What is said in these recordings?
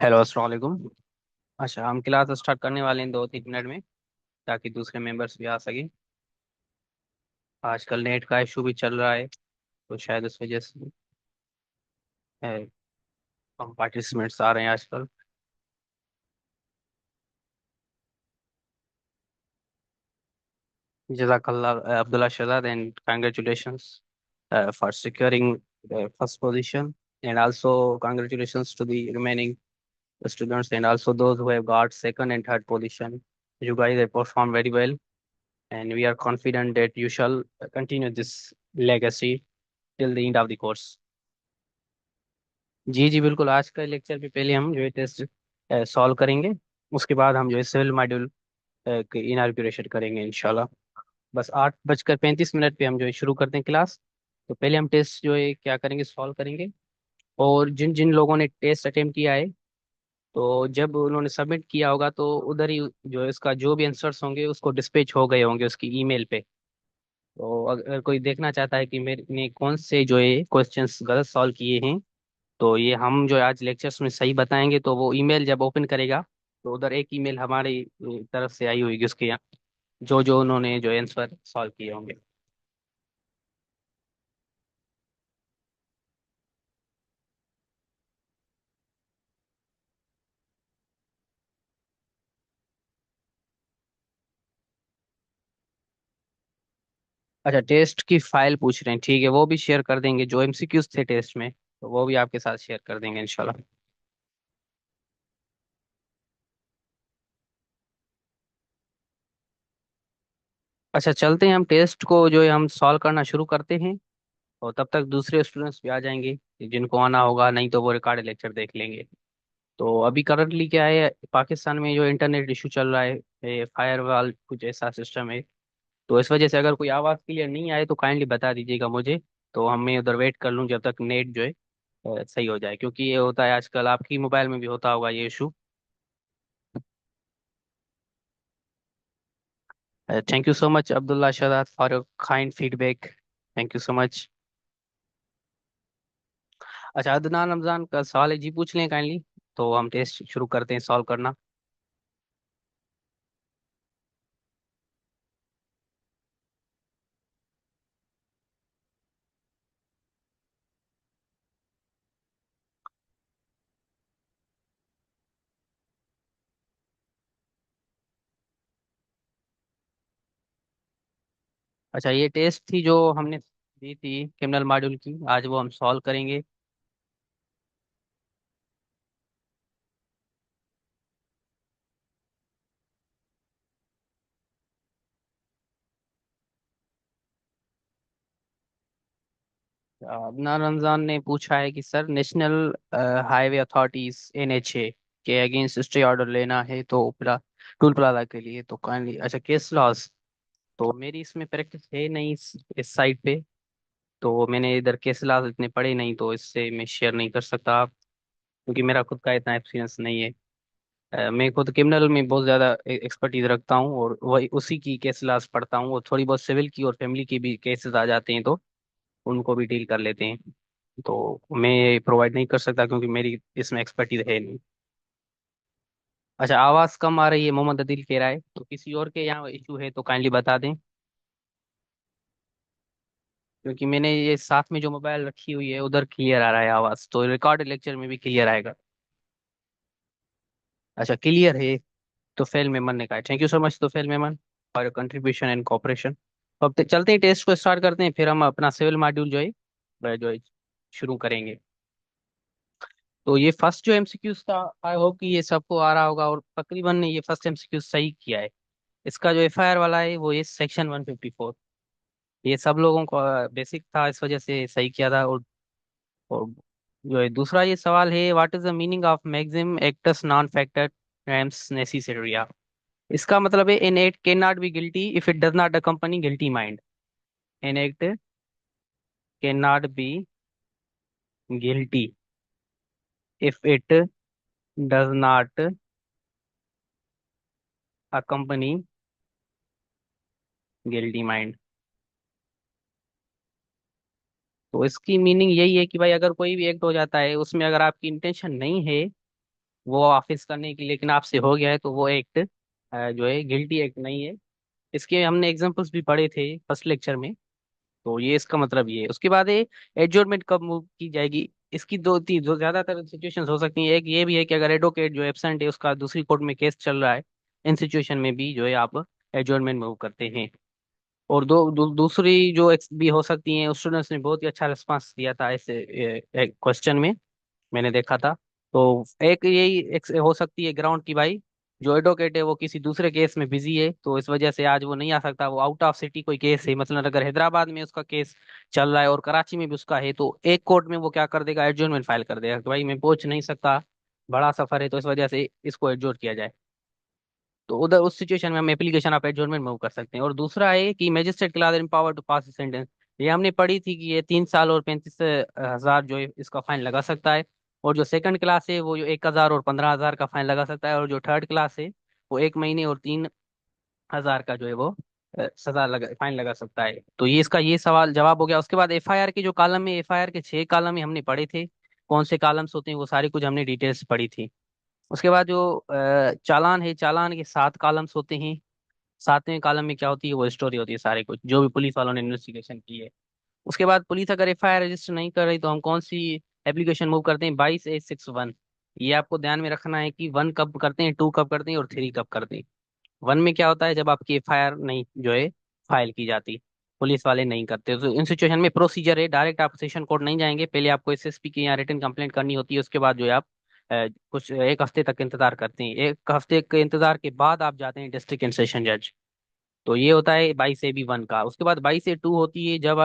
Hello अस्सलाम वालेकुम। अच्छा, हम क्लास स्टार्ट करने वाले हैं 2-3 मिनट में, ताकि दूसरे मेंबर्स भी आ सके। आजकल नेट का इशू भी चल रहा है, तो शायद उस वजह से कम पार्टिसिपेंट्स आ रहे हैं आजकल। जज़ाकल्लाह Abdullah Shahzad, and congratulations for securing the first position, and also congratulations to the remaining students, and also those who have got second and third position. You guys have performed very well, and we are confident that you shall continue this legacy till the end of the course. जी जी बिल्कुल। आज का lecture पे पहले हम जो है test solve करेंगे। उसके बाद हम जो है सिविल मॉड्यूल की इनाग्रेशन करेंगे इंशाल्लाह। बस 8:35 पे हम जो है शुरू करते हैं क्लास। तो पहले हम टेस्ट जो है क्या करेंगे, सॉल्व करेंगे। और जिन जिन लोगों ने टेस्ट अटेम्प्ट किया है, तो जब उन्होंने सबमिट किया होगा तो उधर ही जो है उसका जो भी आंसर्स होंगे उसको डिस्पैच हो गए होंगे उसकी ईमेल पे। तो अगर कोई देखना चाहता है कि मैंने कौन से जो है क्वेश्चंस गलत सॉल्व किए हैं, तो ये हम जो आज लेक्चर्स में सही बताएंगे, तो वो ईमेल जब ओपन करेगा तो उधर एक ईमेल हमारी तरफ से आई होगी उसके यहाँ, जो जो उन्होंने जो आंसर सॉल्व किए होंगे। अच्छा, टेस्ट की फाइल पूछ रहे हैं, ठीक है, वो भी शेयर कर देंगे, जो एमसीक्यूज थे टेस्ट में, तो वो भी आपके साथ शेयर कर देंगे इंशाल्लाह। अच्छा, चलते हैं हम टेस्ट को जो है हम सॉल्व करना शुरू करते हैं, और तब तक दूसरे स्टूडेंट्स भी आ जाएंगे जिनको आना होगा, नहीं तो वो रिकॉर्ड लेक्चर देख लेंगे। तो अभी करंटली क्या है, पाकिस्तान में जो इंटरनेट इशू चल रहा है, फायरवॉल कुछ ऐसा सिस्टम है, तो इस वजह से अगर कोई आवाज़ क्लियर नहीं आए तो काइंडली बता दीजिएगा मुझे, तो हम मैं उधर वेट कर लूँ जब तक नेट जो है सही हो जाए, क्योंकि ये होता है आजकल, आपकी मोबाइल में भी होता होगा ये issue. Thank you so much Abdullah Shahzad for your kind feedback. Thank you so much. अच्छा, अदनान रमजान का सवाल है जी, पूछ लें काइंडली, तो हम टेस्ट शुरू करते हैं सॉल्व करना। अच्छा, ये टेस्ट थी जो हमने दी थी क्रिमिनल मॉड्यूल की, आज वो हम सॉल्व करेंगे। अदनान रमजान ने पूछा है कि sir, national highway authorities NHA के अगेंस्ट स्टे ऑर्डर लेना है तो टूल प्लाजा के लिए, तो काइंडली, अच्छा, केस लॉस, तो मेरी इसमें प्रैक्टिस है नहीं इस साइड पे, तो मैंने इधर केस लॉस इतने पढ़े नहीं, तो इससे मैं शेयर नहीं कर सकता, क्योंकि मेरा खुद का इतना एक्सपीरियंस नहीं है। मैं खुद क्रिमिनल में बहुत ज़्यादा एक्सपर्टीज रखता हूँ, और वही उसी की केस लॉस पढ़ता हूँ, और थोड़ी बहुत सिविल की और फैमिली की भी केसेस आ जाते हैं, तो उनको भी डील कर लेते हैं, तो मैं प्रोवाइड नहीं कर सकता क्योंकि मेरी इसमें एक्सपर्टीज है नहीं। अच्छा, आवाज़ कम आ रही है, मोहम्मद अदील कह रहा है, तो किसी और के यहाँ इशू है तो काइंडली बता दें, क्योंकि मैंने ये साथ में जो मोबाइल रखी हुई है उधर क्लियर आ रहा है आवाज़, तो रिकॉर्ड लेक्चर में भी क्लियर आएगा। अच्छा, क्लियर है। तो फेल मेमन ने कहा, थैंक यू सो मच तो fail Memon for contribution and cooperation. अब चलते हैं, टेस्ट को स्टार्ट करते हैं, फिर हम अपना सिविल मॉड्यूल जो है शुरू करेंगे। तो ये फर्स्ट जो एमसीक्यूज था, आई होप कि ये सबको आ रहा होगा, और तकरीबन ने ये फर्स्ट एमसीक्यू सही किया है। इसका जो एफआईआर वाला है वो ये सेक्शन 154, ये सब लोगों को बेसिक था, इस वजह से सही किया था। और जो है दूसरा ये सवाल है, what is the meaning of maxim actus non facit reum नेसेसरिया। इसका मतलब है, an act can not be guilty if it does not accompany guilty mind. An act can not be guilty if it does not accompany guilty mind. तो इसकी meaning यही है कि भाई, अगर कोई भी एक्ट हो जाता है, उसमें अगर आपकी इंटेंशन नहीं है वो ऑफिस करने की, लेकिन आपसे हो गया है, तो वो एक्ट जो है गिल्टी एक्ट नहीं है। इसके हमने एग्जांपल्स भी पढ़े थे फर्स्ट लेक्चर में, तो ये इसका मतलब ये है। उसके बाद ये एडजोर्नमेंट कब मूव की जाएगी, इसकी दो तीन जो ज्यादातर सिचुएशंस हो सकती हैं, एक ये भी है कि अगर एडवोकेट जो एब्सेंट है, उसका दूसरी कोर्ट में केस चल रहा है, इन सिचुएशन में भी जो है आप एडजोर्नमेंट मूव करते हैं। और दूसरी जो भी हो सकती है, स्टूडेंट्स ने बहुत ही अच्छा रिस्पांस दिया था इस क्वेश्चन में, मैंने देखा था। तो एक यही एक हो सकती है ग्राउंड की, भाई जो एडवोकेट है वो किसी दूसरे केस में बिजी है, तो इस वजह से आज वो नहीं आ सकता, वो आउट ऑफ सिटी कोई केस है, मतलब अगर हैदराबाद में उसका केस चल रहा है और कराची में भी उसका है, तो एक कोर्ट में वो क्या कर देगा, एडजोर्नमेंट फाइल कर देगा कि भाई मैं पहुंच नहीं सकता, बड़ा सफर है, तो इस वजह से इसको एडजोर्न किया जाए। तो उधर उस सिचुएशन में हम एप्लीकेशन ऑफ एडजोर्नमेंट मूव कर सकते हैं। और दूसरा है कि magistrate class in power to pass sentence, ये हमने पढ़ी थी कि ये 3 साल और 35,000 जो है इसका फाइन लगा सकता है। और जो सेकंड क्लास है वो जो 1,000 और 15,000 का फाइन लगा सकता है, और जो थर्ड क्लास है वो 1 महीने और 3,000 का जो है वो सजा लगा फाइन लगा सकता है। तो ये इसका ये सवाल जवाब हो गया। उसके बाद एफआईआर के जो कॉलम है, एफआईआर के 6 कॉलम में हमने पढ़े थे, कौन से कॉलम्स होते हैं वो सारी कुछ हमने डिटेल्स पढ़ी थी। उसके बाद जो चालान है, चालान के 7 कॉलम्स होते हैं। 7वें कॉलम में क्या होती है, वो स्टोरी होती है सारे कुछ जो भी पुलिस वालों ने इन्वेस्टिगेशन की है। उसके बाद पुलिस अगर एफआईआर रजिस्टर नहीं कर रही तो हम कौन सी एप्लीकेशन मूव करते हैं, 22A61। ये आपको ध्यान में रखना है कि 1 कब करते हैं, 2 कब करते हैं और 3 कब करते हैं। 1 में क्या होता है, जब आपकी एफआईआर नहीं जो है फाइल की जाती, पुलिस वाले नहीं करते, तो इन सिचुएशन में प्रोसीजर है, डायरेक्ट आप सेशन कोर्ट नहीं जाएंगे, पहले आपको एसएसपी की यहाँ रिटन कंप्लेंट करनी होती है। उसके बाद जो है आप कुछ 1 हफ्ते तक इंतजार करते हैं। 1 हफ्ते के इंतजार के बाद आप जाते हैं डिस्ट्रिक्ट एंड सेशन जज। तो ये होता है 22A1 का। उसके बाद 22A2 होती है जब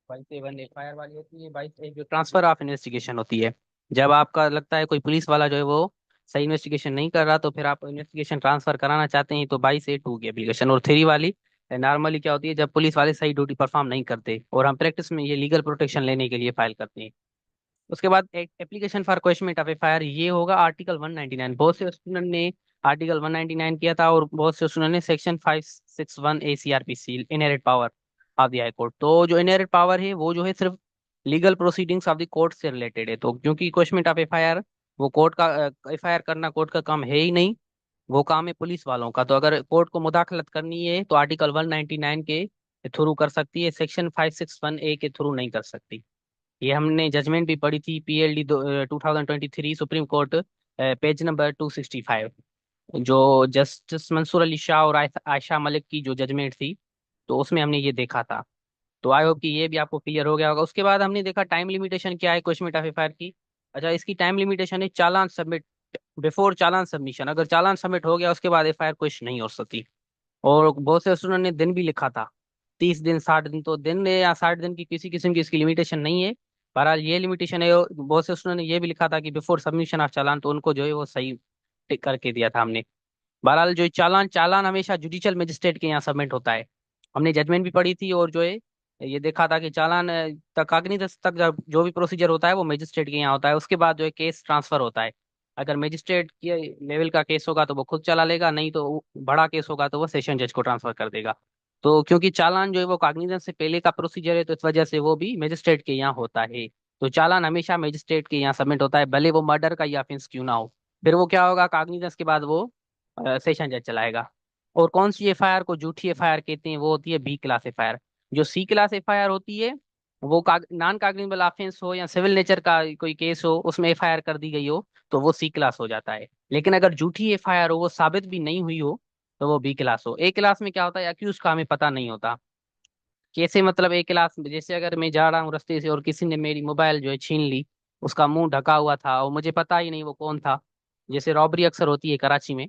22A1 एफआईआर वाली होती है। 22A जो ट्रांसफर ऑफ इन्वेस्टिगेशन होती है, जब आपका लगता है कोई पुलिस वाला जो है वो सही इन्वेस्टिगेशन नहीं कर रहा, तो फिर आप इन्वेस्टिगेशन ट्रांसफर कराना चाहते हैं, तो 22A2 की एप्लीकेशन। और 3 वाली नॉर्मली क्या होती है, जब पुलिस वाले सही ड्यूटी परफॉर्म नहीं करते और हम प्रैक्टिस में ये लीगल प्रोटेक्शन लेने के लिए फाइल करते हैं। उसके बाद एक एप्लीकेशन फॉर क्वेश्चनमेंट ऑफ एफआईआर, ये होगा आर्टिकल 199। बहुत से स्टूडेंट ने आर्टिकल 199 किया था और बहुत से स्टूडेंट ने section 561 ACRPC inherit power of the high court. तो जो इनहेरिट पावर है वो जो है सिर्फ legal proceedings of the court से रिलेटेड है। तो क्योंकि क्वेश्चनमेंट ऑफ एफआईआर वो कोर्ट का, एफआईआर करना कोर्ट का काम है ही नहीं, वो काम है पुलिस वालों का। तो अगर कोर्ट को मुदाखलत करनी है तो आर्टिकल 199 के थ्रू कर सकती है, सेक्शन 561A के थ्रू नहीं कर सकती। ये हमने जजमेंट भी पढ़ी थी, PLD 2023 supreme court, page number 265, जो जस्टिस मंसूर अली शाह और आयशा मलिक की जो जजमेंट थी, तो उसमें हमने ये देखा था। तो आई होप कि ये भी आपको क्लियर हो गया होगा। उसके बाद हमने देखा टाइम लिमिटेशन क्या है क्वेश्चन ऑफ एफआईआर की। अच्छा, इसकी टाइम लिमिटेशन है चालान सबमिट, बिफोर चालान सबमिशन। अगर चालान सबमिट हो गया उसके बाद एफआईआर कुछ नहीं हो सकती। और बहुत से स्टूडेंट ने दिन भी लिखा था, 30 दिन, 60 दिन। तो दिन या 60 दिन की किसी किस्म की इसकी लिमिटेशन नहीं है। बहरहाल ये लिमिटेशन है। बहुत से स्टूडेंट ने ये भी लिखा था कि बिफोर सबमिशन ऑफ चालान, तो उनको जो है वो सही टिक करके दिया था हमने। बहरहाल जो चालान चालान हमेशा जुडिशियल मजिस्ट्रेट के यहाँ सबमिट होता है। हमने जजमेंट भी पढ़ी थी और जो है ये देखा था कि चालान तक कागनिदस तक जो भी प्रोसीजर होता है वो मजिस्ट्रेट के यहाँ होता है। उसके बाद जो है केस ट्रांसफर होता है। अगर मजिस्ट्रेट के लेवल का केस होगा तो वो खुद चला लेगा, नहीं तो बड़ा केस होगा तो वो सेशन जज को ट्रांसफर कर देगा। तो क्योंकि चालान जो है वो कागनिजेंस से पहले का प्रोसीजर है, तो इस वजह से वो भी मजिस्ट्रेट के यहाँ होता है। तो चालान हमेशा मजिस्ट्रेट के यहाँ सबमिट होता है, भले वो मर्डर का या ऑफेंस क्यों ना हो। फिर वो क्या होगा, कागनिजेंस के बाद वो सेशन जज चलाएगा। और कौन सी एफआईआर को झूठी एफआईआर कहते हैं, वो होती है B क्लास एफआईआर। जो C क्लास एफआईआर होती है वो नॉन काग्निबल ऑफेंस हो या सिविल नेचर का कोई केस हो, उसमें एफआईआर कर दी गई हो, तो वो C क्लास हो जाता है। लेकिन अगर झूठी एफआईआर हो, वो साबित भी नहीं हुई हो, तो वो B क्लास हो। A क्लास में क्या होता है, अक्यूज का हमें पता नहीं होता। कैसे मतलब A क्लास में, जैसे अगर मैं जा रहा हूँ रास्ते से और किसी ने मेरी मोबाइल जो है छीन ली, उसका मुंह ढका हुआ था और मुझे पता ही नहीं वो कौन था, जैसे रॉबरी अक्सर होती है कराची में।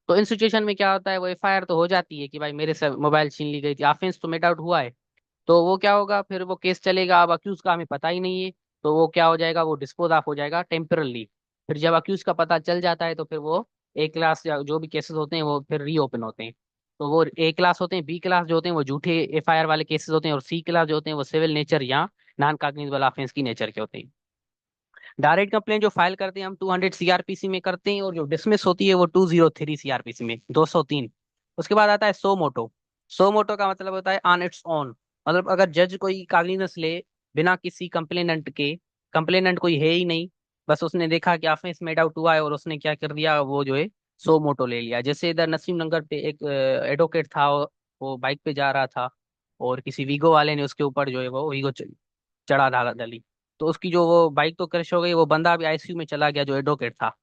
तो इन सिचुएशन में क्या होता है, वो एफआईआर तो हो जाती है कि भाई मेरे से मोबाइल छीन ली गई थी, ऑफेंस तो मेट आउट हुआ है। तो वो क्या होगा, फिर वो केस चलेगा। अब अक्यूज का हमें पता ही नहीं है, तो वो क्या हो जाएगा, वो डिस्पोज ऑफ हो जाएगा टेम्परली। फिर जब अक्यूज का पता चल जाता है तो फिर वो A क्लास या जो भी केसेस होते हैं वो फिर रीओपन होते हैं। तो वो A क्लास होते हैं। B क्लास जो होते हैं वो झूठे एफआईआर वाले केसेस होते हैं, और C क्लास जो होते हैं वो सिविल नेचर या नॉन कॉग्निजेबल ऑफेंस की नेचर के होते हैं। डायरेक्ट कंप्लेंट जो फाइल करते हैं हम 200 CRPC में करते हैं, और जो डिसमिस होती है वो 203 CRPC में, 203। उसके बाद आता है सो मोटो। सो मोटो का मतलब होता है ऑन इट्स ओन। मतलब अगर जज कोई कागनिजेंस ले बिना किसी कंप्लेनेंट के, कंप्लेनेंट कोई है ही नहीं, बस उसने देखा कि ऑफेंस मेड आउट हुआ है और उसने क्या कर दिया, वो जो है सो मोटो ले लिया। जैसे इधर नसीम नगर पे एक एडवोकेट था, वो बाइक पे जा रहा था और किसी वीगो वाले ने उसके ऊपर जो है वो वीगो चढ़ा डाला दली। तो उसकी जो वो बाइक तो क्रश हो गई, वो बंदा भी आईसीयू में चला गया जो एडवोकेट था।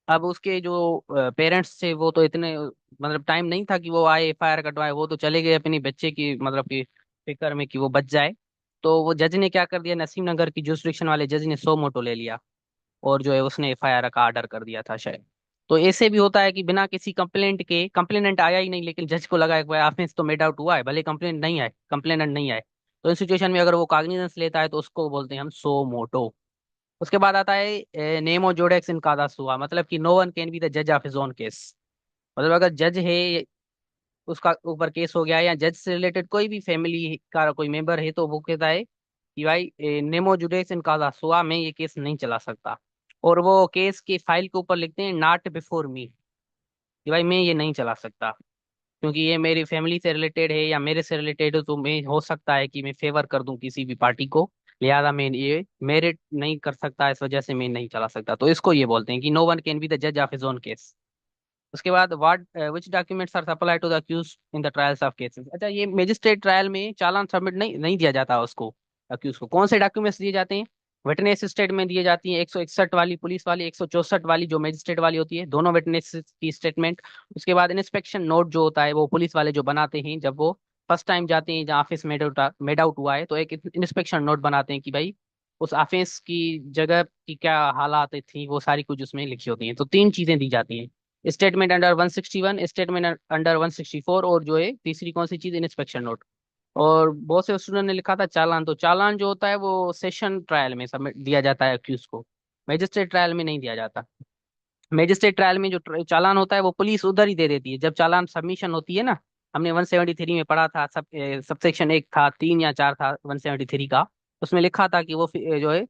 अब उसके जो पेरेंट्स थे वो तो इतने, मतलब टाइम नहीं था कि वो आए एफआईआर कटवाए, वो तो चले गए अपनी बच्चे की मतलब कि फिक्र में कि वो बच जाए। तो वो जज ने क्या कर दिया, नसीम नगर की जुरिस्डिक्शन वाले जज ने सो मोटो ले लिया और जो है उसने एफआईआर का ऑर्डर कर दिया था शायद। तो ऐसे भी होता है कि बिना किसी कंप्लेंट के, कंप्लेनेंट आया ही नहीं लेकिन जज को लगा कि ऑफेंस तो मेड आउट हुआ है, भले कंप्लेंट नहीं आए, कंप्लेनेंट नहीं आए, तो इस सिचुएशन में अगर वो कॉग्निजेंस लेता है तो उसको बोलते हैं हम सो मोटो। उसके बाद आता है नेमो जोडेक्स इन कादा सुआ, मतलब कि no one can be the जज ऑफ हिज ओन केस। मतलब अगर जज है, उसका ऊपर केस हो गया है या जज से रिलेटेड कोई भी फैमिली का कोई मेंबर है, तो वो कहता है कि भाई नेमो जुडेक्स इन कादा सुआ, मैं ये केस नहीं चला सकता। और वो केस के फाइल के ऊपर लिखते हैं नॉट बिफोर मी, कि भाई मैं ये नहीं चला सकता क्योंकि ये मेरी फैमिली से रिलेटेड है या मेरे से रिलेटेड है, तो मैं हो सकता है कि मैं फेवर कर दूं किसी भी पार्टी को, लिहाजा मेन ये मेरिट नहीं कर सकता, इस वजह से मेन नहीं चला सकता। तो इसको ये बोलते हैं कि no one can be the जज ऑफ हिज ओन केस। उसके बाद what which documents are supply to the accuse in the trials of cases. अच्छा, ये मजिस्ट्रेट ट्रायल में चालान सबमिट नहीं दिया जाता उसको, अक्यूज को। कौन से डॉक्यूमेंट्स दिए जाते हैं? विटनेस स्टेटमेंट दिए जाती है, 161 वाली पुलिस वाली, 164 वाली जो मजिस्ट्रेट वाली होती है, दोनों विटनेस की स्टेटमेंट। उसके बाद इंस्पेक्शन नोट जो होता है वो पुलिस वाले जो बनाते हैं जब वो फर्स्ट टाइम जाते हैं जहाँ ऑफिस मेड आउट हुआ है, तो एक इंस्पेक्शन नोट बनाते हैं कि भाई उस ऑफिस की जगह की क्या हालात थी, वो सारी कुछ उसमें लिखी होती हैं। तो तीन चीजें दी जाती हैं, स्टेटमेंट अंडर 161, स्टेटमेंट अंडर 164, और जो है तीसरी कौन सी चीज, इंस्पेक्शन नोट। और बहुत से स्टूडेंट ने लिखा था चालान। तो चालान जो होता है वो सेशन ट्रायल में सबमिट दिया जाता है अक्यूज को, मजिस्ट्रेट ट्रायल में नहीं दिया जाता। मजिस्ट्रेट ट्रायल में जो चालान होता है वो पुलिस उधर ही दे देती है जब चालान सबमिशन होती है ना। हमने 173 में पढ़ा था, सबसेक्शन एक था, 3 या 4 था 173 का। उसमें लिखा था कि वो जो है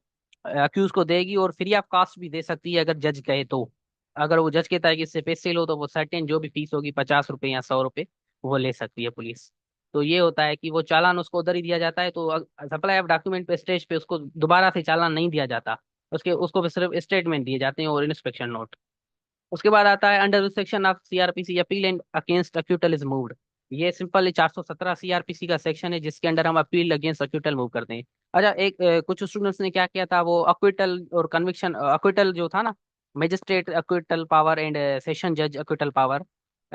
अक्यूज को देगी, और फ्री ऑफ कास्ट भी दे सकती है अगर जज कहे तो। अगर वो जज कहता है कि इससे पैसे लो, तो वो सर्टेन जो भी फीस होगी, 50 रुपए या 100 रुपए, वो ले सकती है पुलिस। तो ये होता है कि वो चालान उसको उधर ही दिया जाता है। तो सप्लाई ऑफ डॉक्यूमेंट पे स्टेज पे उसको दोबारा से चालान नहीं दिया जाता, उसके उसको सिर्फ स्टेटमेंट दिए जाते हैं और इंस्पेक्शन नोट। उसके बाद आता है under section of CrPC appeal and against acquittal is moved. ये सिंपल 417 सीआरपीसी का सेक्शन है जिसके अंडर हम अपील अगेंस्ट अक्यूटल मूव करते हैं। अच्छा, एक कुछ स्टूडेंट्स ने क्या किया था, वो अक्विटल और कन्विक्शन, अक्विटल जो था ना, magistrate acquittal power and session जज अक्विटल पावर,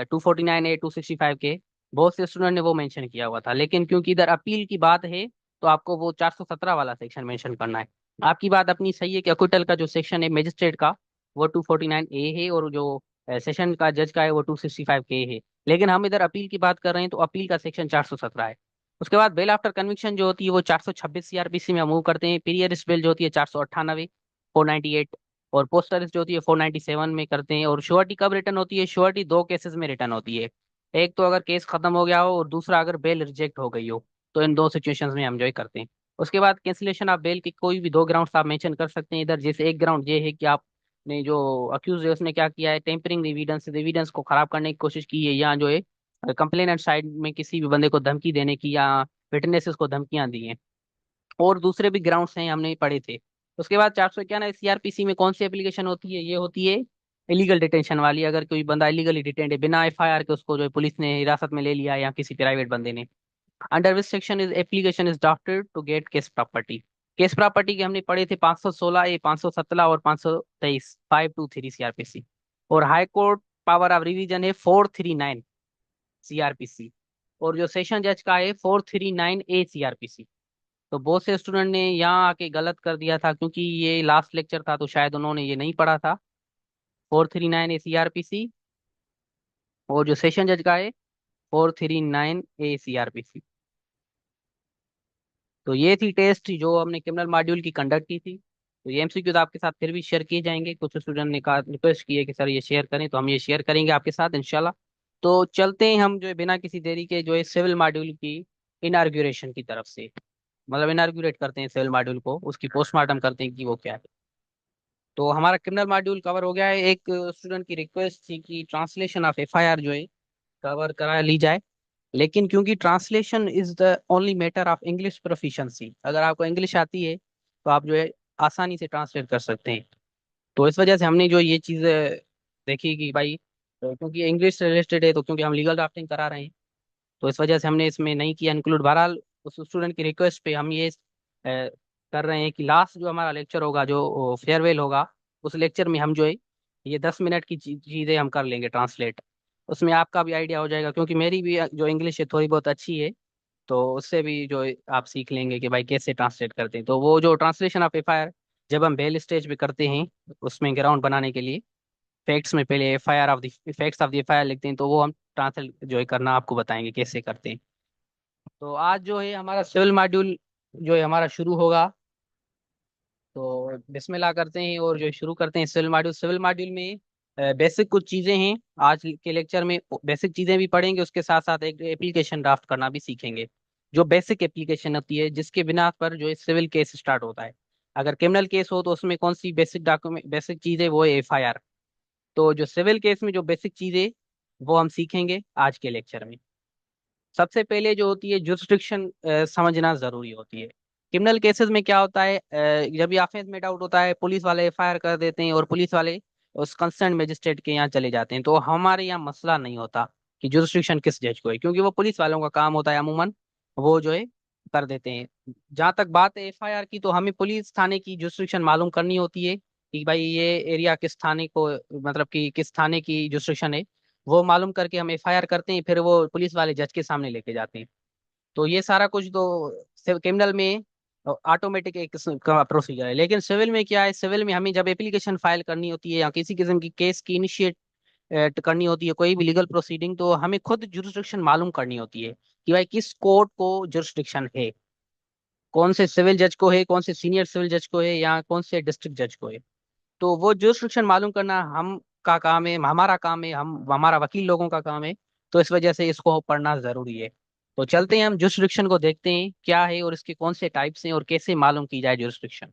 249A 265 के, बहुत से स्टूडेंट ने वो मेंशन किया हुआ था। लेकिन क्योंकि इधर अपील की बात है, तो आपको वो 417 वाला सेक्शन मेंशन करना है। आपकी बात अपनी सही है कि अक्विटल का जो सेक्शन है मजिस्ट्रेट का, वो 249A है, और जो सेशन का जज का है वो 265 के है। लेकिन हम इधर अपील की बात कर रहे हैं, तो अपील का सेक्शन 417 है। उसके बाद बेल आफ्टर कन्विक्शन जो होती है वो 426 सीआरपीसी में मूव करते हैं। पीरियड बेल जो होती है 498, 498। और पोस्टर्स जो होती है 497 में करते हैं। और श्योरिटी कब रिटर्न होती है? श्योरिटी दो केसेस में रिटर्न होती है। एक तो अगर केस खत्म हो गया हो, और दूसरा अगर बेल रिजेक्ट हो गई हो। तो इन दो सिचुएशंस में हम जो है करते हैं। उसके बाद कैंसिलेशन ऑफ बेल की कोई भी दो ग्राउंड्स आप मेंशन कर सकते हैं इधर। जैसे एक ग्राउंड ये है कि आप ने जो अक्यूज है उसने क्या किया है, टेम्परिंग एविडेंस, एविडेंस को खराब करने की कोशिश की है, या जो है कंप्लेनेंट साइड में किसी भी बंदे को धमकी देने की, या विटनेसेस को धमकियां दी हैं। और दूसरे भी ग्राउंड्स हैं, हमने पढ़े थे। उसके बाद 491 सीआरपीसी में कौन सी एप्लीकेशन होती है? ये होती है इलीगल डिटेंशन वाली। अगर कोई बंदा इलीगली डिटेंड है, बिना एफआईआर के उसको जो है पुलिस ने हिरासत में ले लिया, या किसी प्राइवेट बंदे ने। Under which section is application is drafted to get case property. Case property के हमने पढ़े थे 516A, 517 और 523, 523 सीआरपीसी। और high court power of revision है 439 सीआरपीसी। और जो सेशन जज का है 439A सीआरपीसी। तो बहुत से स्टूडेंट ने यहाँ आके गलत कर दिया था, क्योंकि ये लास्ट लेक्चर था तो शायद उन्होंने ये नहीं पढ़ा था। 439A सीआरपीसी, और जो सेशन जज का है 439A सीआरपीसी। तो ये थी टेस्ट जो हमने क्रिमिनल मॉड्यूल की कंडक्ट की थी। तो ये एमसीक्यू तो आपके साथ फिर भी शेयर किए जाएंगे। कुछ स्टूडेंट ने कहा, रिक्वेस्ट की है कि सर ये शेयर करें, तो हम ये शेयर करेंगे आपके साथ इंशाल्लाह। तो चलते हैं हम जो है बिना किसी देरी के जो है सिविल मॉड्यूल की इनार्गुरेशन की तरफ से, मतलब इनार्गुरेट करते हैं सिविल मॉड्यूल को, उसकी पोस्टमार्टम करते हैं कि वो क्या है। तो हमारा क्रिमिनल मॉड्यूल कवर हो गया है। एक स्टूडेंट की रिक्वेस्ट थी कि ट्रांसलेशन ऑफ एफआईआर जो है कवर करा ली जाए। लेकिन क्योंकि translation is the only matter of English proficiency, अगर आपको इंग्लिश आती है तो आप जो है आसानी से ट्रांसलेट कर सकते हैं। तो इस वजह से हमने जो ये चीज़ देखी कि भाई, तो क्योंकि इंग्लिश रिलेटेड है, तो क्योंकि हम लीगल ड्राफ्टिंग करा रहे हैं, तो इस वजह से हमने इसमें नहीं किया इंक्लूड। बहरहाल उस स्टूडेंट की रिक्वेस्ट पे हम ये कर रहे हैं कि लास्ट जो हमारा लेक्चर होगा, जो फेयरवेल होगा, उस लेक्चर में हम जो है ये 10 मिनट की चीज़ें हम कर लेंगे ट्रांसलेट। उसमें आपका भी आइडिया हो जाएगा, क्योंकि मेरी भी जो इंग्लिश है थोड़ी बहुत अच्छी है। तो उससे भी जो है आप सीख लेंगे कि भाई कैसे ट्रांसलेट करते हैं। तो वो जो ट्रांसलेशन ऑफ एफआईआर जब हम बेल स्टेज पे करते हैं, उसमें ग्राउंड बनाने के लिए फैक्ट्स में पहले FIR of the facts of the FIR लिखते हैं, तो वो हम ट्रांसलेट जो है करना आपको बताएंगे कैसे करते हैं। तो आज जो है हमारा सिविल मॉड्यूल जो है हमारा शुरू होगा। तो बिस्मिल्लाह करते हैं और जो शुरू करते हैं सिविल मॉड्यूल। सिविल मॉड्यूल में बेसिक कुछ चीज़ें हैं। आज के लेक्चर में बेसिक चीज़ें भी पढ़ेंगे, उसके साथ साथ एक एप्लीकेशन ड्राफ्ट करना भी सीखेंगे। जो बेसिक एप्लीकेशन होती है जिसके बिना पर जो है सिविल केस स्टार्ट होता है। अगर क्रिमिनल केस हो तो उसमें कौन सी बेसिक डॉक्यूमेंट, बेसिक चीज़ है, वो है एफआईआर। तो जो सिविल केस में जो बेसिक चीज़ें, वो हम सीखेंगे आज के लेक्चर में। सबसे पहले जो होती है जुरिस्डिक्शन समझना ज़रूरी होती है। क्रिमिनल केसेस में क्या होता है, जब ये ऑफेंस मेट आउट होता है, पुलिस वाले एफआईआर कर देते हैं और पुलिस वाले उस कंसर्न मजिस्ट्रेट के यहाँ चले जाते हैं, तो हमारे यहाँ मसला नहीं होता कि जुरिस्डिक्शन किस जज को है, क्योंकि वो पुलिस वालों का काम होता है अमूमन, वो जो है कर देते हैं। जहाँ तक बात है एफआईआर की, तो हमें पुलिस थाने की जुरिस्डिक्शन मालूम करनी होती है कि भाई ये एरिया किस थाने को, मतलब कि किस थाने की जुरिस्डिक्शन है। वो मालूम करके हम एफआईआर करते हैं, फिर वो पुलिस वाले जज के सामने लेके जाते हैं। तो ये सारा कुछ तो क्रिमिनल में ऑटोमेटिक एक किस्म का प्रोसीजर है। लेकिन सिविल में क्या है, सिविल में हमें जब एप्लीकेशन फाइल करनी होती है या किसी किस्म की केस की इनिशिएट करनी होती है, कोई भी लीगल प्रोसीडिंग, तो हमें खुद जुरिस्डिक्शन मालूम करनी होती है कि भाई किस कोर्ट को जुरिस्डिक्शन है, कौन से सिविल जज को है, कौन से सीनियर सिविल जज को है, या कौन से डिस्ट्रिक्ट जज को है। तो वो जुरिस्डिक्शन मालूम करना हम का काम है, हमारा काम है, हम हमारा वकील लोगों का काम है। तो इस वजह से इसको पढ़ना जरूरी है। तो चलते हैं हम जुरिस्डिक्शन को देखते हैं क्या है और इसके कौन से टाइप्स हैं और कैसे मालूम की जाए जुरिस्डिक्शन।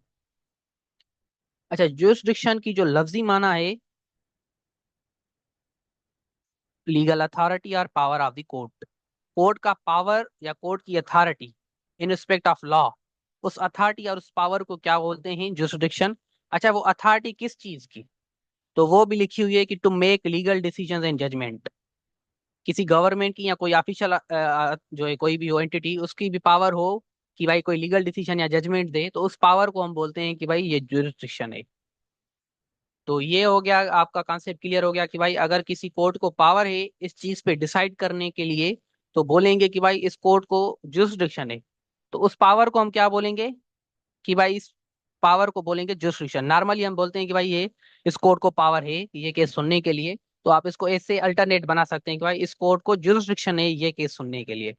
अच्छा, जुरिस्डिक्शन की जो लफ्जी माना है, लीगल अथॉरिटी और power of the court. Court का पावर या कोर्ट की authority in respect of law, उस अथॉरिटी और उस पावर को क्या बोलते हैं, जुरिस्डिक्शन। अच्छा, वो अथॉरिटी किस चीज की, तो वो भी लिखी हुई है कि to make legal decisions and judgment. किसी गवर्नमेंट की या कोई ऑफिशियल जो है कोई भी हो एंटिटी, उसकी भी पावर हो कि भाई कोई लीगल डिसीजन या जजमेंट दे, तो उस पावर को हम बोलते हैं कि भाई ये जुरिस्डिक्शन है। तो ये हो गया, आपका कॉन्सेप्ट क्लियर हो गया कि भाई अगर किसी कोर्ट को पावर है इस चीज पे डिसाइड करने के लिए, तो बोलेंगे कि भाई इस कोर्ट को जुरिस्डिक्शन है। तो उस पावर को हम क्या बोलेंगे कि भाई इस पावर को बोलेंगे जुरिस्डिक्शन। नॉर्मली हम बोलते हैं कि भाई ये इस कोर्ट को पावर है ये केस सुनने के लिए। तो आप इसको ऐसे अल्टरनेट बना सकते हैं कि भाई इस कोर्ट को जुरिस्डिक्शन है ये केस सुनने के लिए।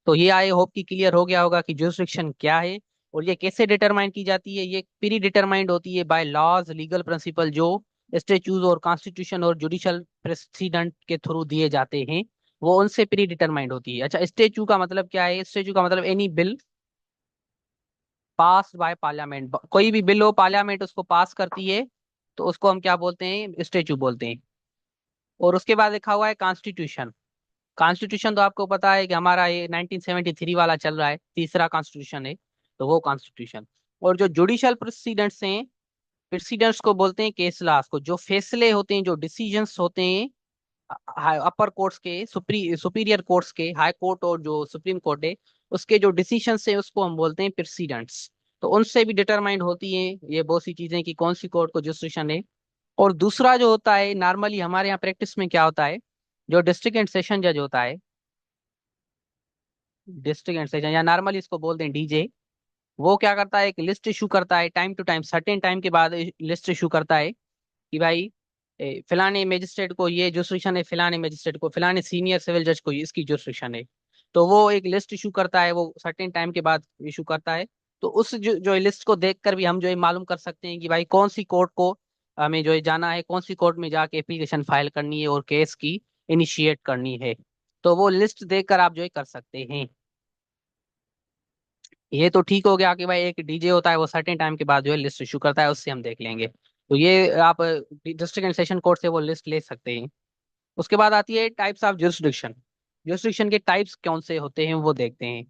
तो ये आई होप कि क्लियर हो गया होगा कि जुरिस्डिक्शन क्या है और ये कैसे डिटरमाइन की जाती है। ये प्री डिटरमाइंड होती है बाय लॉज, लीगल प्रिंसिपल जो स्टेच्यूज और कॉन्स्टिट्यूशन और जुडिशल प्रेसिडेंट के थ्रू दिए जाते हैं, वो उनसे प्री डिटरमाइंड होती है। अच्छा, स्टेच्यू का मतलब क्या है, स्टेच्यू का मतलब any bill pass by parliament, कोई भी बिल हो पार्लियामेंट उसको पास करती है, तो उसको हम क्या बोलते हैं, स्टेच्यू बोलते हैं। और उसके बाद लिखा हुआ है कॉन्स्टिट्यूशन। कॉन्स्टिट्यूशन तो आपको पता है कि हमारा ये 1973 वाला चल रहा है, तीसरा कॉन्स्टिट्यूशन है, तो वो कॉन्स्टिट्यूशन। और जो जुडिशियल प्रेसिडेंट्स हैं, प्रेसिडेंट्स को बोलते हैं केस लॉस को, जो फैसले होते हैं, जो डिसीजंस होते हैं अपर कोर्ट्स के, सुपीरियर कोर्ट्स के, हाई कोर्ट और जो सुप्रीम कोर्ट है, उसके जो डिसीजंस है उसको हम बोलते हैं प्रेसिडेंट्स। तो उनसे भी डिटरमाइंड होती है ये बहुत सी चीजें कि कौन सी कोर्ट को जुरिस्डिक्शन है। और दूसरा जो होता है, नॉर्मली हमारे यहाँ प्रैक्टिस में क्या होता है, जो डिस्ट्रिक्ट एंड सेशन जज होता है, डिस्ट्रिक्ट एंड सेशन या नॉर्मली इसको बोलते हैं डीजे, वो क्या करता है, एक लिस्ट इशू करता है time to time, certain time के बाद लिस्ट इशू करता है कि भाई फलाने मजिस्ट्रेट को ये जुरिस्डिक्शन है, फलाने मजिस्ट्रेट को, फलाने सीनियर सिविल जज को इसकी जुरिस्डिक्शन है। तो वो एक लिस्ट इशू करता है, वो सर्टेन टाइम के बाद इशू करता है। तो उस जो लिस्ट को देखकर भी हम जो है मालूम कर सकते हैं कि भाई कौन सी कोर्ट को हमें जो है जाना है, कौन सी कोर्ट में जाके एप्लीकेशन फाइल करनी है और केस की इनिशिएट करनी है। तो वो लिस्ट देखकर आप जो है कर सकते हैं। ये तो ठीक हो गया कि भाई एक डीजे होता है, वो सर्टेन टाइम के बाद जो है लिस्ट इशू करता है, उससे हम देख लेंगे। तो ये आप डिस्ट्रिक्ट एंड सेशन कोर्ट से वो लिस्ट ले सकते हैं। उसके बाद आती है टाइप्स ऑफ जुरिस्डिक्शन। जुरिस्डिक्शन के टाइप्स कौन से होते हैं वो देखते हैं।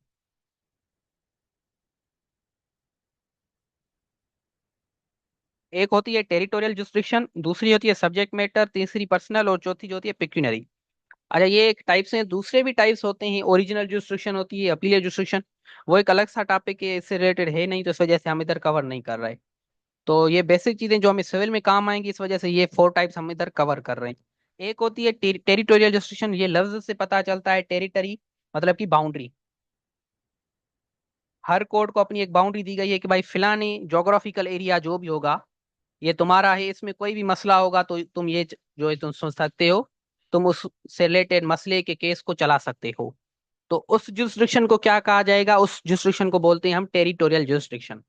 एक होती है टेरिटोरियल जुरिस्डिक्शन, दूसरी होती है सब्जेक्ट मैटर, तीसरी पर्सनल, और चौथी जो होती है पेक्यूनरी। अच्छा, ये एक टाइप्स हैं। दूसरे भी टाइप्स होते हैं, ओरिजिनल जुरिस्डिक्शन होती है, अपीलियर जुरिस्डिक्शन, वो एक अलग सा टॉपिक है, इससे रिलेटेड है नहीं, तो इस वजह से हम इधर कवर नहीं कर रहे। तो ये बेसिक चीजें जो हमें सिविल में काम आएंगी, इस वजह से ये 4 टाइप्स हम इधर कवर कर रहे हैं। एक होती है टेरिटोरियल जुरिस्डिक्शन, ये लफ्ज से पता चलता है, टेरिटरी मतलब की बाउंड्री। हर कोर्ट को अपनी एक बाउंड्री दी गई है कि भाई फिलानी जोग्राफिकल एरिया जो भी होगा ये तुम्हारा है, इसमें कोई भी मसला होगा तो तुम ये जो है तुम सुन सकते हो, तुम उससे रिलेटेड मसले के केस को चला सकते हो। तो उस जुरिस्डिक्शन को क्या कहा जाएगा, उस जुरिस्डिक्शन को बोलते हैं हम टेरिटोरियल जुरिस्डिक्शन।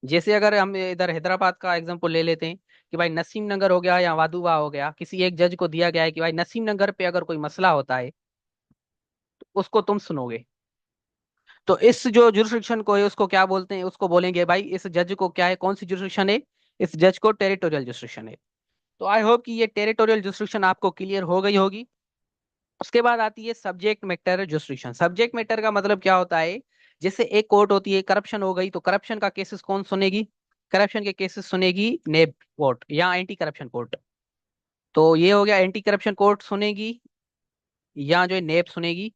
जैसे अगर हम इधर हैदराबाद का एग्जांपल ले लेते हैं कि भाई नसीम नगर हो गया या वादुवा हो गया, किसी एक जज को दिया गया है कि भाई नसीम नगर पे अगर कोई मसला होता है तो उसको तुम सुनोगे। तो इस जो जुरिस्डिक्शन को है उसको क्या बोलते हैं, उसको बोलेंगे भाई इस जज को क्या है, कौन सी जुरिस्डिक्शन है, इस जज को टेरिटोरियल जुरिस्डिक्शन है। तो आई होप कि ये टेरिटोरियल जुरिस्डिक्शन आपको क्लियर हो गई होगी। उसके बाद आती है subject matter jurisdiction. Subject matter का मतलब क्या होता है, जैसे एक कोर्ट होती है करप्शन हो गई, तो करप्शन का केसेस कौन सुनेगी? करप्शन के केसेस सुनेगी नेब कोर्ट या एंटी करप्शन कोर्ट। तो ये हो गया, एंटी करप्शन कोर्ट सुनेगी या जो है नेब सुनेगी।